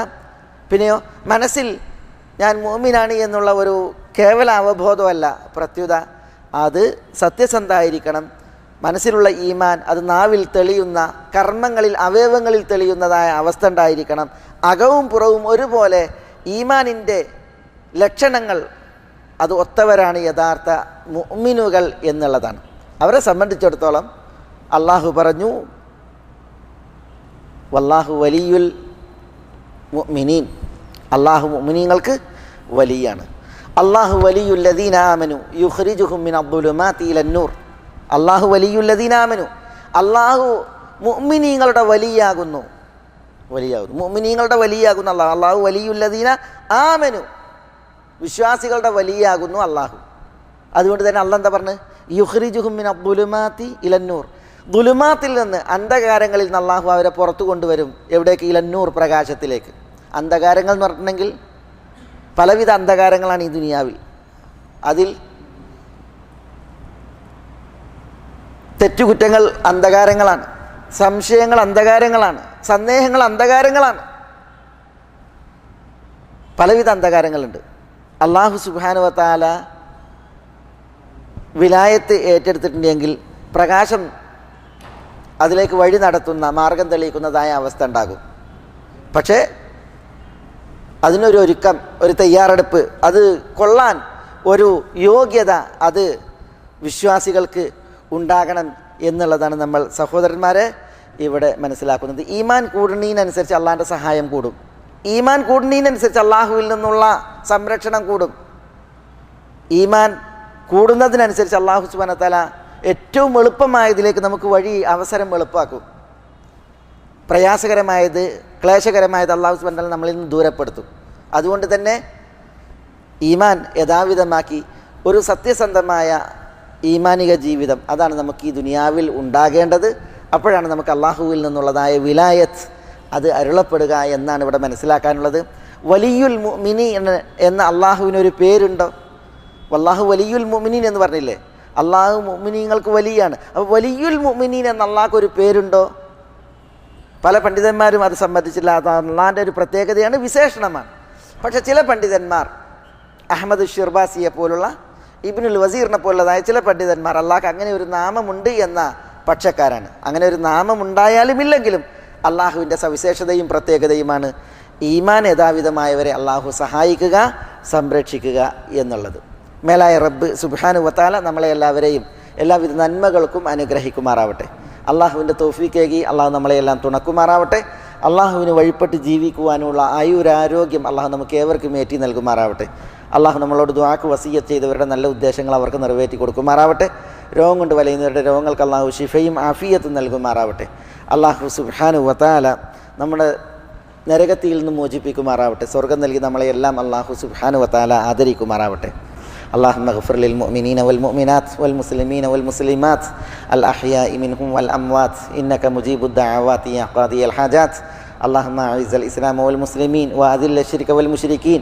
പിന്നെയോ മനസ്സിൽ ഞാൻ മുഅ്മിനാണ് എന്നുള്ള ഒരു കേവല അവബോധമല്ല. പ്രത്യുത അത് സത്യസന്ധമായിരിക്കണം. മനസ്സിലുള്ള ഈമാൻ അത് നാവിൽ തെളിയുന്ന, കർമ്മങ്ങളിൽ, അവയവങ്ങളിൽ തെളിയുന്നതായ അവസ്ഥ ഉണ്ടായിരിക്കണം. അകവും പുറവും ഒരുപോലെ ഈമാനിൻ്റെ ലക്ഷണങ്ങൾ അത് ഒത്തവരാണ് യഥാർത്ഥ മുഅ്മിനുകൾ എന്നുള്ളതാണ്. അവരെ സംബന്ധിച്ചിടത്തോളം അള്ളാഹു പറഞ്ഞു, വല്ലാഹു വലിയുൽ മുഅ്മിനീൻ, അള്ളാഹു മുഅ്മിനീങ്ങൾക്ക് വലിയാണ്. അള്ളാഹു വലിയുല്ലദീന ആമനു യുഖ്രിജുഹും മിനദ്ദുലുമാതി ഇലന്നൂർ. അള്ളാഹു വലിയുല്ലദീന ആമനു, അള്ളാഹു മുഅ്മിനീങ്ങളുടെ വലിയാകുന്നു. മുഅ്മിനീങ്ങളുടെ വലിയാകുന്നു അള്ളാഹു. അള്ളാഹു വലിയുല്ലദീന ആമനു, വിശ്വാസികളുടെ വലിയാകുന്നു അള്ളാഹു. അതുകൊണ്ട് തന്നെ അള്ളാഹ് എന്താ പറഞ്ഞു? യുഖ്രിജുഹും മിനദ്ദുലുമാതി ഇലന്നൂർ, ദുലുമാത്തിൽ നിന്ന്, അന്ധകാരങ്ങളിൽ നിന്ന് അള്ളാഹു അവരെ പുറത്തു കൊണ്ടുവരും. എവിടേക്ക്? ഇലന്നൂർ, പ്രകാശത്തിലേക്ക്. അന്ധകാരങ്ങൾ എന്ന് പറഞ്ഞിട്ടുണ്ടെങ്കിൽ പലവിധ അന്ധകാരങ്ങളാണ് ഈ ദുനിയാവിൽ. അതിൽ തെറ്റുകുറ്റങ്ങൾ അന്ധകാരങ്ങളാണ്, സംശയങ്ങൾ അന്ധകാരങ്ങളാണ്, സന്ദേഹങ്ങൾ അന്ധകാരങ്ങളാണ്, പലവിധ അന്ധകാരങ്ങളുണ്ട്. അല്ലാഹു സുബ്ഹാനഹു വ തആല വിലായത്ത് ഏറ്റെടുത്തിട്ടുണ്ടെങ്കിൽ പ്രകാശം അതിലേക്ക് വഴി നടത്തുന്ന, മാർഗം തെളിയിക്കുന്നതായ അവസ്ഥ ഉണ്ടാകും. പക്ഷേ അതിനൊരു ഒരുക്കം, ഒരു തയ്യാറെടുപ്പ്, അത് കൊള്ളാൻ ഒരു യോഗ്യത അത് വിശ്വാസികൾക്ക് ഉണ്ടാകണം എന്നുള്ളതാണ് നമ്മൾ സഹോദരന്മാരെ ഇവിടെ മനസ്സിലാക്കുന്നത്. ഈമാൻ കൂടുന്നതിനനുസരിച്ച് അള്ളാഹിൻ്റെ സഹായം കൂടും. ഈമാൻ കൂടുന്നതിനനുസരിച്ച് അള്ളാഹുവിൽ നിന്നുള്ള സംരക്ഷണം കൂടും. ഈമാൻ കൂടുന്നതിനനുസരിച്ച് അള്ളാഹു സുബ്ഹാനഹു വ തആല ഏറ്റവും എളുപ്പമായതിലേക്ക് നമുക്ക് വഴി, അവസരം എളുപ്പമാക്കും. പ്രയാസകരമായത്, ക്ലേശകരമായത് അള്ളാഹു സുബ്ഹാനഹു വ തആല നമ്മളിൽ നിന്ന് ദൂരപ്പെടുത്തും. അതുകൊണ്ട് തന്നെ ഈമാൻ യഥാവിധമാക്കി ഒരു സത്യസന്ധമായ ഈമാനിക ജീവിതം, അതാണ് നമുക്ക് ഈ ദുനിയാവിൽ ഉണ്ടാകേണ്ടത്. അപ്പോഴാണ് നമുക്ക് അള്ളാഹുവിൽ നിന്നുള്ളതായ വിലായത്ത് അത് അരുളപ്പെടുക എന്നാണ് ഇവിടെ മനസ്സിലാക്കാനുള്ളത്. വലിയുൽ മുഅ്മിനീൻ എന്ന അള്ളാഹുവിനൊരു പേരുണ്ടോ? വല്ലാഹു വലിയുൽ മുഅ്മിനീൻ എന്ന് പറഞ്ഞില്ലേ? അള്ളാഹു മുഅ്മിനീങ്ങൾക്ക് വലിയാണ്. അപ്പോൾ വലിയുൽ മുഅ്മിനീൻ എന്ന അള്ളാഹ്ക്ക് ഒരു പേരുണ്ടോ? പല പണ്ഡിതന്മാരും അത് സമ്മതിച്ചില്ല. അത് അള്ളാഹിൻ്റെ ഒരു പ്രത്യേകതയാണ്, വിശേഷണമാണ്. പക്ഷേ ചില പണ്ഡിതന്മാർ, അഹമ്മദ് ഷിർബാസിയെ പോലുള്ള, ഇബ്നുൽ വസീറിനെ പോലുള്ളതായ ചില പണ്ഡിതന്മാർ അള്ളാഹ്ക്ക് അങ്ങനെ ഒരു നാമമുണ്ട് എന്ന പക്ഷക്കാരാണ്. അങ്ങനെ ഒരു നാമം ഉണ്ടായാലും ഇല്ലെങ്കിലും അള്ളാഹുവിൻ്റെ സവിശേഷതയും പ്രത്യേകതയുമാണ് ഈമാൻ യഥാവിധമായവരെ അള്ളാഹു സഹായിക്കുക, സംരക്ഷിക്കുക എന്നുള്ളത്. മേലായ റബ്ബ് സുബ്ഹാനഹു വ തആല നമ്മളെ എല്ലാവരെയും എല്ലാവിധ നന്മകൾക്കും അനുഗ്രഹിക്കുമാറാവട്ടെ. അള്ളാഹുവിൻ്റെ തൗഫീഖേകി അള്ളാഹു നമ്മളെയെല്ലാം തുണക്കുമാറാവട്ടെ. അള്ളാഹുവിന് വഴിപ്പെട്ട് ജീവിക്കുവാനുള്ള ആയുരാരോഗ്യം അള്ളാഹു നമുക്ക് ഏവർക്കും ഏറ്റി നൽകുമാറാവട്ടെ. അള്ളാഹു നമ്മളോട് ദുആക്ക് വസിയ്യത്ത് ചെയ്തവരുടെ നല്ല ഉദ്ദേശങ്ങൾ അവർക്ക് നിറവേറ്റി കൊടുക്കുമാറാവട്ടെ. രോഗം കൊണ്ട് വലയുന്നവരുടെ രോഗങ്ങൾക്ക് അള്ളാഹു ശിഫയും ആഫിയത്തും നൽകുമാറാവട്ടെ. അള്ളാഹു സുബ്ഹാനഹു വ തആല നമ്മുടെ നരകത്തിൽ നിന്ന് മോചിപ്പിക്കുമാറാവട്ടെ. സ്വർഗം നൽകി നമ്മളെയെല്ലാം അള്ളാഹു സുബ്ഹാനഹു വ തആല ആദരിക്കുമാറാവട്ടെ. اللهم اغفر للمؤمنين والمؤمنات والمسلمين والمسلمات الأحياء منهم والأموات إنك مجيب الدعوات يا قاضي الحاجات. اللهم أعز الإسلام والمسلمين وأذل الشرك والمشركين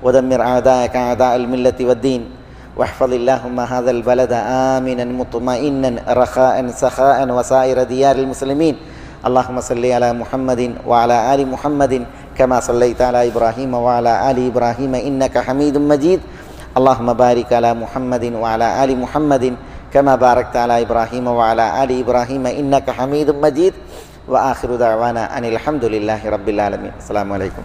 ودمر أعداءك أعداء الملة والدين واحفظ اللهم هذا البلد آمنا مطمئنا رخاء سخاء وسائر ديار المسلمين. اللهم صل على محمد وعلى آل محمد كما صليت على إبراهيم وعلى آل إبراهيم إنك حميد مجيد. اللهم بارك على محمد وعلى آل محمد كما باركت على إبراهيم وعلى آل إبراهيم إنك حميد مجيد. وآخر دعوانا أن الحمد لله رب العالمين. السلام عليكم.